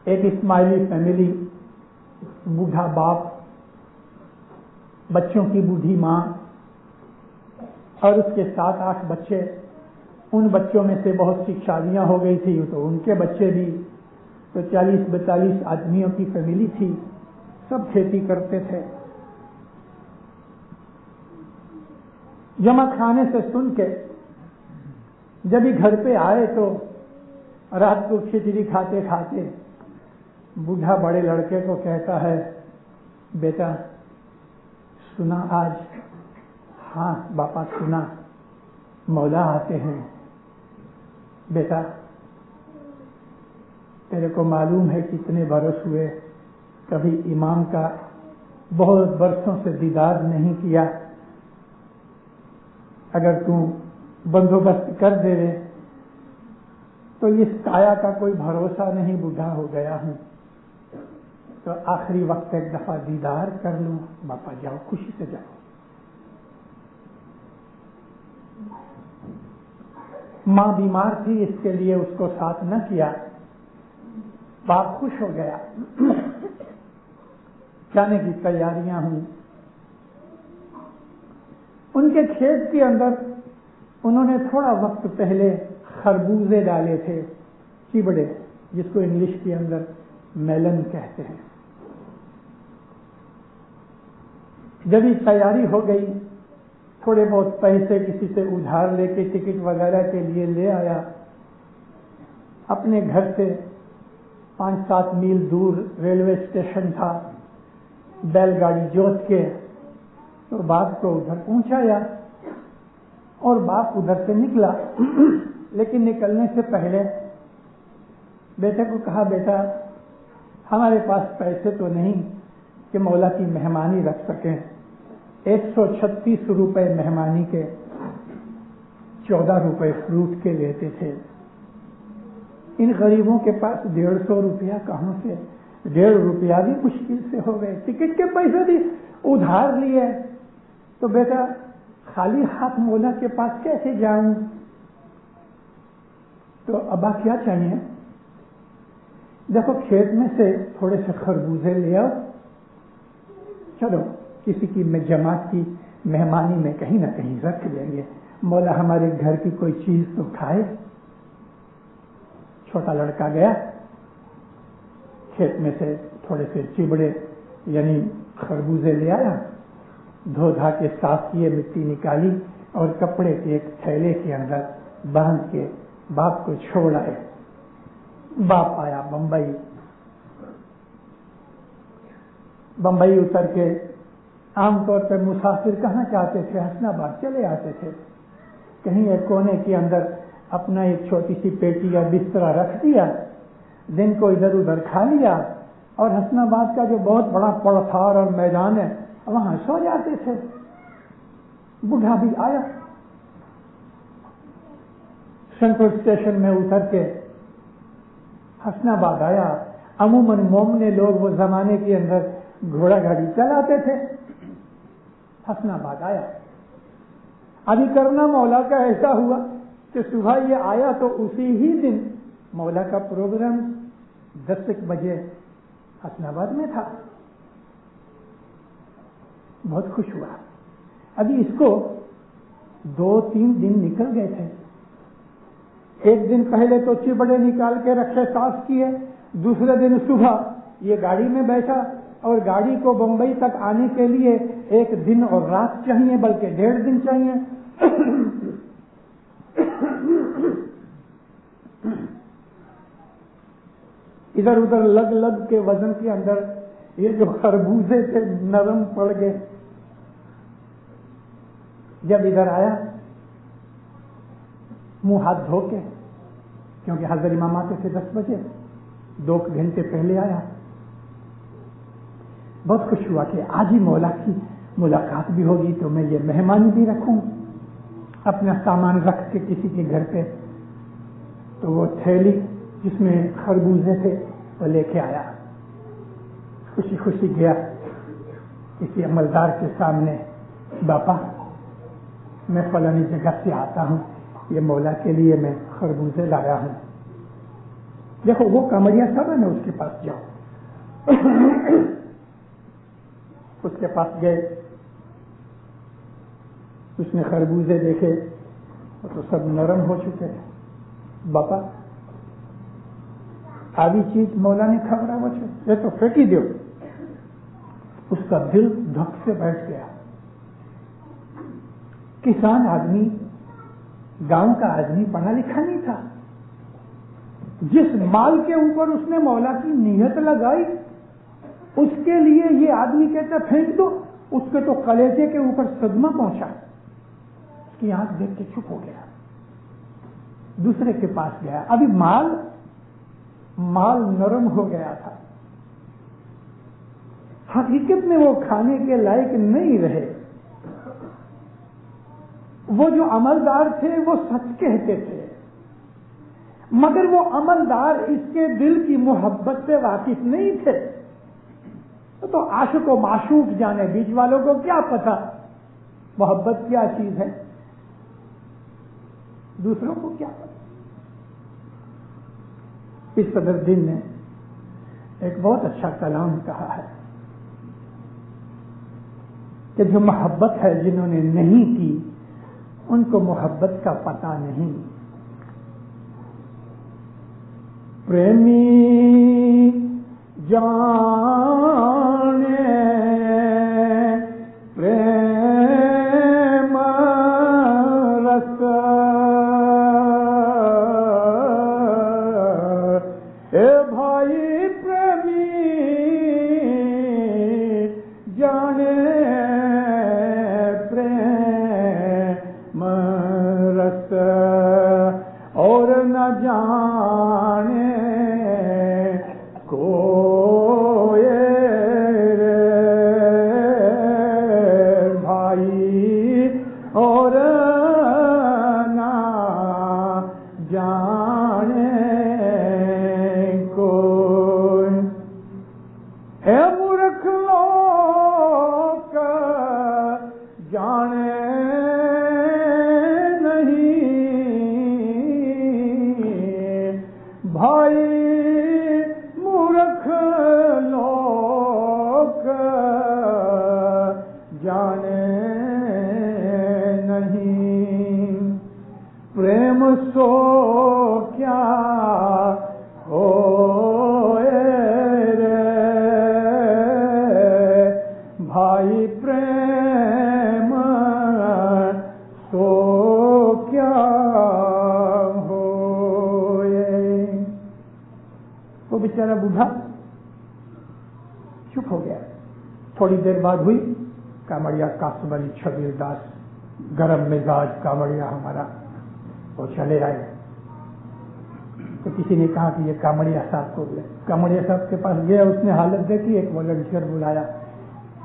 ایک اسماعیلی فیملی، بوڑھا باپ، بچوں کی بوڑھی ماں، اور اس کے 7-8 بچے۔ ان بچوں میں سے بہت سی شادیاں ہو گئی تھی تو ان کے بچے بھی، تو 40-42 آدمیوں کی فیملی تھی، سب کھیتی کرتے تھے۔ جمع کھانے سے سن کے جب ہی گھر پہ آئے تو رات کو کھچڑی کھاتے کھاتے بوڑھا بڑے لڑکے کو کہتا ہے، بیٹا سنا آج؟ ہاں باپا سنا، مولا آتے ہیں۔ بیٹا تیرے کو معلوم ہے کتنے برس ہوئے کبھی امام کا بہت برسوں سے دیدار نہیں کیا، اگر تو بندوبست کر دے تو اس کایا کا کوئی بھروسہ نہیں، بوڑھا ہو گیا ہوں، تو آخری وقت ایک دفعہ دیدار کر لوں۔ باپا جاؤ، خوشی سے جاؤ۔ ماں بیمار تھی، اس کے لیے اس کو ساتھ نہ کیا، باپ خوش ہو گیا۔ جانے کی تیاریاں ہوئی۔ ان کے کھیت کے اندر انہوں نے تھوڑا وقت پہلے خربوزے ڈالے تھے، چبڑے، جس کو انگلش کے اندر میلن کہتے ہیں۔ جب یہ تیاری ہو گئی، تھوڑے بہت پیسے کسی سے ادھار لے کے ٹکٹ وغیرہ کے لیے لے آیا، اپنے گھر سے 5-7 میل دور ریلوے اسٹیشن تھا، بیل گاڑی جوت کے تو باپ کو ادھر پہنچایا اور باپ ادھر سے نکلا۔ لیکن نکلنے سے پہلے بیٹے کو کہا، بیٹا ہمارے پاس پیسے تو نہیں کہ مولا کی مہمانی رکھ سکیں، 136 روپے مہمانی کے، 14 روپے فروٹ کے لیتے تھے۔ ان غریبوں کے پاس 150 روپیہ کہاں سے؟ 1.5 روپیہ بھی مشکل سے ہو گئے، ٹکٹ کے پیسے بھی ادھار لیے، تو بیٹا خالی ہاتھ مولا کے پاس کیسے جاؤں؟ تو ابا کیا چاہیے؟ دیکھو کھیت میں سے تھوڑے سے خربوزے لے آؤ، چلو کسی کی جماعت کی مہمانی میں کہیں نہ کہیں رکھ دیں گے، مولا ہمارے گھر کی کوئی چیز تو کھائے۔ چھوٹا لڑکا گیا، کھیت میں سے تھوڑے سے چبڑے یعنی خربوزے لے آیا، دھو دھا کے صاف کیے، مٹی نکالی اور کپڑے کے ایک تھیلے کے اندر باندھ کے باپ کو چھوڑ آئے۔ باپ آیا بمبئی اتر کے، عام طور پر مسافر کہاں جاتے تھے؟ حسن آباد چلے آتے تھے، کہیں ایک کونے کے اندر اپنا ایک چھوٹی سی پیٹی یا بسترا رکھ دیا، دن کو ادھر ادھر کھا لیا اور حسن آباد کا جو بہت بڑا پڑتھار اور میدان ہے وہاں سو جاتے تھے۔ بوڑھا بھی آیا، سینٹرل اسٹیشن میں اتر کے حسن آباد آیا۔ عموماً مومنے لوگ وہ زمانے کے اندر گھوڑا گاڑی چلاتے تھے۔ حسن آباد آیا، ابھی کرنا مولا کا ایسا ہوا کہ صبح یہ آیا تو اسی ہی دن مولا کا پروگرام 10 بجے حسن آباد میں تھا۔ بہت خوش ہوا۔ ابھی اس کو 2-3 دن نکل گئے تھے۔ ایک دن پہلے تو چبڑے نکال کے رکھے، صاف کیے، دوسرے دن صبح یہ گاڑی میں بیٹھا اور گاڑی کو بمبئی تک آنے کے لیے 1 دن اور رات چاہیے، بلکہ 1.5 دن چاہیے۔ ادھر ادھر لگ کے وزن کے اندر یہ جو خربوزے تھے نرم پڑ گئے۔ جب ادھر آیا منہ ہاتھ دھو کے، کیونکہ حضرت امام آتے تھے 10 بجے، 2 گھنٹے پہلے آیا، بہت خوش ہوا کہ آج ہی مولا کی ملاقات بھی ہوگی تو میں یہ مہمانی بھی رکھوں۔ اپنا سامان رکھ کے کسی کے گھر پہ تو وہ تھیلی جس میں خربوزے تھے وہ لے کے آیا، خوشی خوشی گیا کسی عملدار کے سامنے، باپا میں فلانی جگہ سے آتا ہوں، یہ مولا کے لیے میں خربوزے لایا ہوں۔ دیکھو وہ کمریا سب ہے نا، اس کے پاس جاؤ۔ اس کے پاس گئے، اس نے خربوزے دیکھے تو سب نرم ہو چکے۔ باپا آدھی چیز مولا نے کھبرا وہ یہ تو پھینکی دو۔ اس کا دل دھک سے بیٹھ گیا۔ کسان آدمی، گاؤں کا آدمی، پڑھا لکھا نہیں تھا، جس مال کے اوپر اس نے مولا کی نیت لگائی اس کے لیے یہ آدمی کہتا پھینک دو، اس کے تو کلیجے کے اوپر صدمہ پہنچا، اس کی آنکھ دیکھ کے چپ ہو گیا۔ دوسرے کے پاس گیا، ابھی مال نرم ہو گیا تھا، حقیقت میں وہ کھانے کے لائق نہیں رہے۔ وہ جو عملدار تھے وہ سچ کہتے تھے، مگر وہ عملدار اس کے دل کی محبت سے واقف نہیں تھے۔ تو عاشق و معشوق جانے، بیچ والوں کو کیا پتا محبت کیا چیز ہے، دوسروں کو کیا پتا۔ اس صدر دین نے ایک بہت اچھا کلام کہا ہے کہ جو محبت ہے جنہوں نے نہیں کی ان کو محبت کا پتہ نہیں. پریمی جانے پریم رس اے بھائی پریمی جانے پریم رس اور نہ جانے کوئی بھائی اور نہ جانے کوئی. اے مورکھ لوگ جانے نہیں بھائی مورکھ لوگ جانے نہیں. پریم سو کیا ہوئے رے بھائی پریم سو کیا ہوئے. وہ بیچارہ بوڑھا چپ ہو گیا. تھوڑی دیر بعد ہوئی کامڑیا قاسم علی شبیر داس گرم مزاج کامڑیا ہمارا وہ چلے آئے. تو کسی نے کہا کہ یہ کامڑیا صاحب کو بولے. کامڑیا صاحب کے پاس گیا, اس نے حالت دیکھی, ایک والنٹیئر بلایا.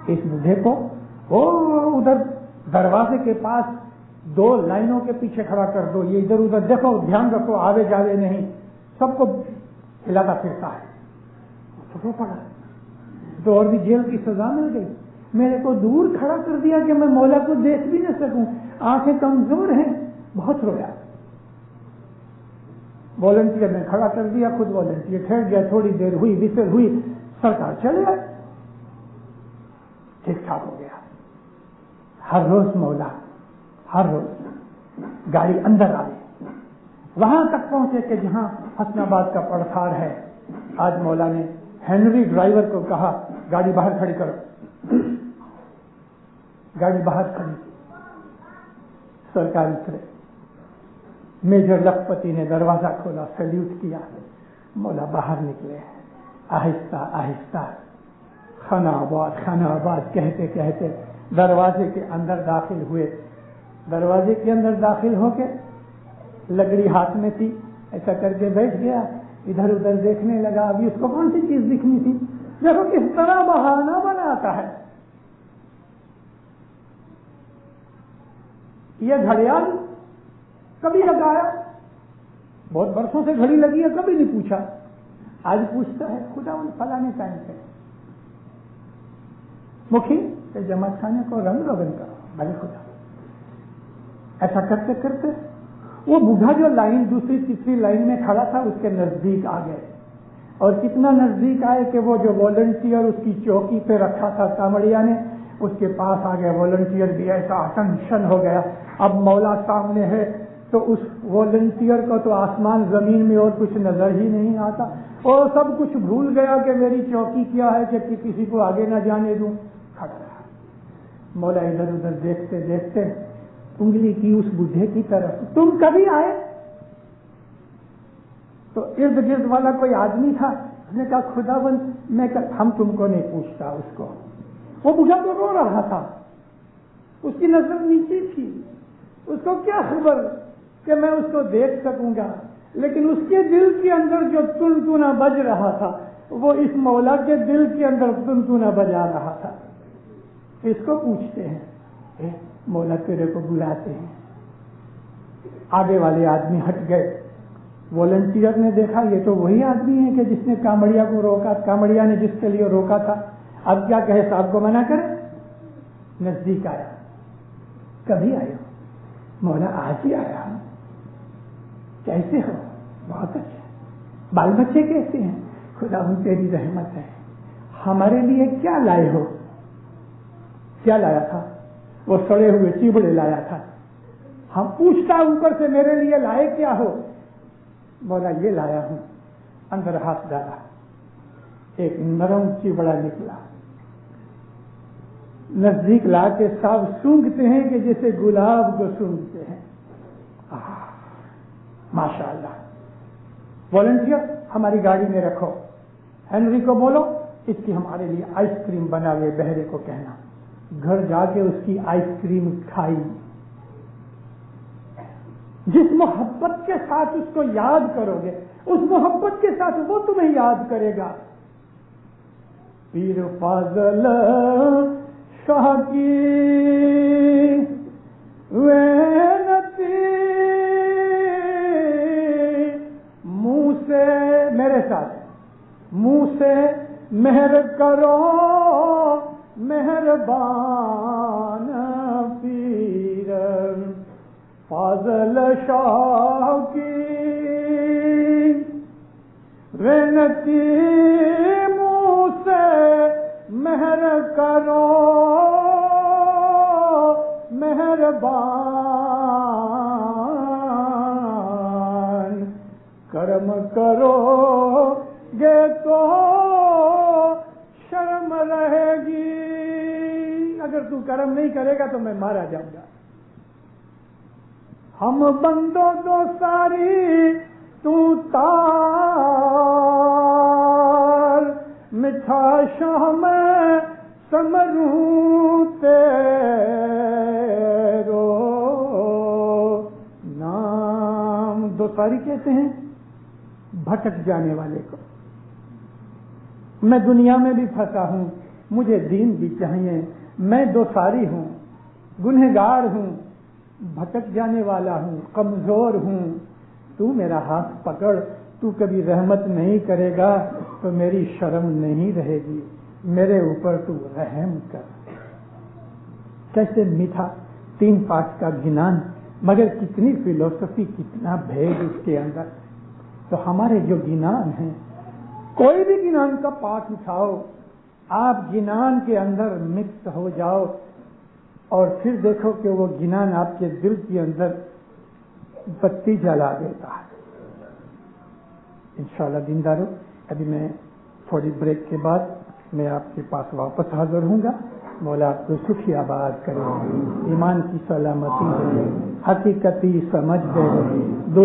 اس بوڑھے کو وہ ادھر دروازے کے پاس 2 لائنوں کے پیچھے کھڑا کر دو, یہ ادھر ادھر دیکھو, دھیان رکھو آوے جاوے نہیں, سب کو ہلاتا پھرتا ہے. تو رو پڑا. تو اور بھی جیل کی سزا مل گئی. میرے کو دور کھڑا کر دیا کہ میں مولا کو دیکھ بھی نہ سکوں, آنکھیں کمزور ہیں. بہت رویا. والنٹیئر نے کھڑا کر دیا, خود والنٹیئر ٹھہر گیا. تھوڑی دیر ہوئی, وصل ہوئی, سرکار چلے آئے, ٹھیک ٹھاک ہو گیا. ہر روز مولا, ہر روز گاڑی اندر آئی, وہاں تک پہنچے کہ جہاں حسن آباد کا پڑسار ہے. آج مولا نے ہینری ڈرائیور کو کہا گاڑی باہر کھڑی کرو. گاڑی باہر کھڑی, سرکار اترے. میجر لکھپتی نے دروازہ کھولا, سیلیوٹ کیا. مولا باہر نکلے, آہستہ آہستہ خانہ آباد خانہ آباد کہتے کہتے دروازے کے اندر داخل ہوئے. دروازے کے اندر داخل ہو کے لکڑی ہاتھ میں تھی, ایسا کر کے بیٹھ گیا. ادھر ادھر دیکھنے لگا. ابھی اس کو کون سی چیز دکھنی تھی؟ دیکھو کس طرح بہانہ بناتا ہے. یہ گھڑیال کبھی لگایا, بہت برسوں سے گھڑی لگی ہے, کبھی نہیں پوچھا. آج پوچھتا ہے خدا ان فلانے ٹائم سے مکھی کہ جماعت خانے کو رنگ روگن کرو. بھلے خدا. ایسا کرتے کرتے وہ بوڑھا جو لائن دوسری تیسری لائن میں کھڑا تھا اس کے نزدیک آ گئے. اور کتنا نزدیک آئے کہ وہ جو والنٹیئر اس کی چوکی پہ رکھا تھا کامڑیا نے, اس کے پاس آ گئے. والنٹیئر بھی ایسا اٹینشن ہو گیا. اب مولا سامنے ہے تو اس والنٹیئر کو تو آسمان زمین میں اور کچھ نظر ہی نہیں آتا, اور سب کچھ بھول گیا کہ میری چوکی کیا ہے کہ کسی کو آگے نہ جانے دوں. کھڑا رہا. مولا ادھر ادھر دیکھتے دیکھتے انگلی کی اس بوڑھے کی طرف, تم کبھی آئے؟ تو ارد گرد والا کوئی آدمی تھا, اس نے کہا خدا بند میں ہم تم کو نہیں پوچھتا. اس کو وہ بوڑھا تو رو رہا تھا, اس کی نظر نیچی تھی. اس کو کیا خبر کہ میں اس کو دیکھ سکوں گا, لیکن اس کے دل کے اندر جو تنتنا بج رہا تھا وہ اس مولا کے دل کے اندر تنتنا بجا رہا تھا. اس کو پوچھتے ہیں, مولا تیرے کو بلاتے ہیں. آگے والے آدمی ہٹ گئے. والنٹیئر نے دیکھا یہ تو وہی آدمی ہے کہ جس نے کامڑیا کو روکا, کامڑیا نے جس کے لیے روکا تھا. اب کیا کہے, صاحب کو منع کرے. نزدیک آیا. کبھی آئے ہو؟ مولا آج ہی آیا ہوں. کیسے ہو؟ بہت اچھے. بال بچے کیسے ہیں؟ خدا ہوں تیری رحمت ہے. ہمارے لیے کیا لائے ہو؟ کیا لایا تھا؟ وہ سڑے ہوئے چیبڑے لایا تھا. ہم پوچھتا اوپر سے میرے لیے لائے کیا ہو؟ بولا یہ لایا ہوں. اندر ہاتھ ڈالا, ایک نرم چبڑا نکلا. نزدیک لا کے سب سونگھتے ہیں کہ جیسے گلاب کو سونگھتے ہیں. ماشاء اللہ. والنٹیئر ہماری گاڑی میں رکھو. ہنری کو بولو اس کی ہمارے لیے آئس کریم بنا ہوئے. بہرے کو کہنا گھر جا کے اس کی آئس کریم کھائی. جس محبت کے ساتھ اس کو یاد کرو گے اس محبت کے ساتھ وہ تمہیں یاد کرے گا. پیر فاضل شاہ کی وینتی منہ سے میرے ساتھ منہ سے مہر کرو مہربان پیر فاضل شاہ کی وینتی منہ سے مہر کرو مہربان کرم کرو گے تو شرم رہے گی. اگر تو کرم نہیں کرے گا تو میں مارا جاؤں گا. ہم بندو دو ساری تو تار مٹھا شام سمروں تیرو نام. دو ساری کہتے ہیں بھٹک جانے والے کو. میں دنیا میں بھی پھنسا ہوں, مجھے دین بھی چاہیے. میں دو ساری ہوں, گنہگار ہوں, بھٹک جانے والا ہوں, کمزور ہوں. تو میرا ہاتھ پکڑ. تو کبھی رحمت نہیں کرے گا تو میری شرم نہیں رہے گی. میرے اوپر تو رحم کر. کیسے میٹھا 3 پاٹ کا گنان, مگر کتنی فلسفی, کتنا بھید اس کے اندر. تو ہمارے جو گنان ہیں, کوئی بھی گنان کا پاٹ اٹھاؤ, آپ گنان کے اندر مکس ہو جاؤ اور پھر دیکھو کہ وہ گنان آپ کے دل کے اندر بتی جلا دیتا ہے. انشاءاللہ دیندارو, ابھی میں تھوڑی بریک کے بعد میں آپ کے پاس واپس حاضر ہوں گا. مولا آپ کو سکھی آباد کرے, ایمان کی سلامتی دے, حقیقتی سمجھ دے. دو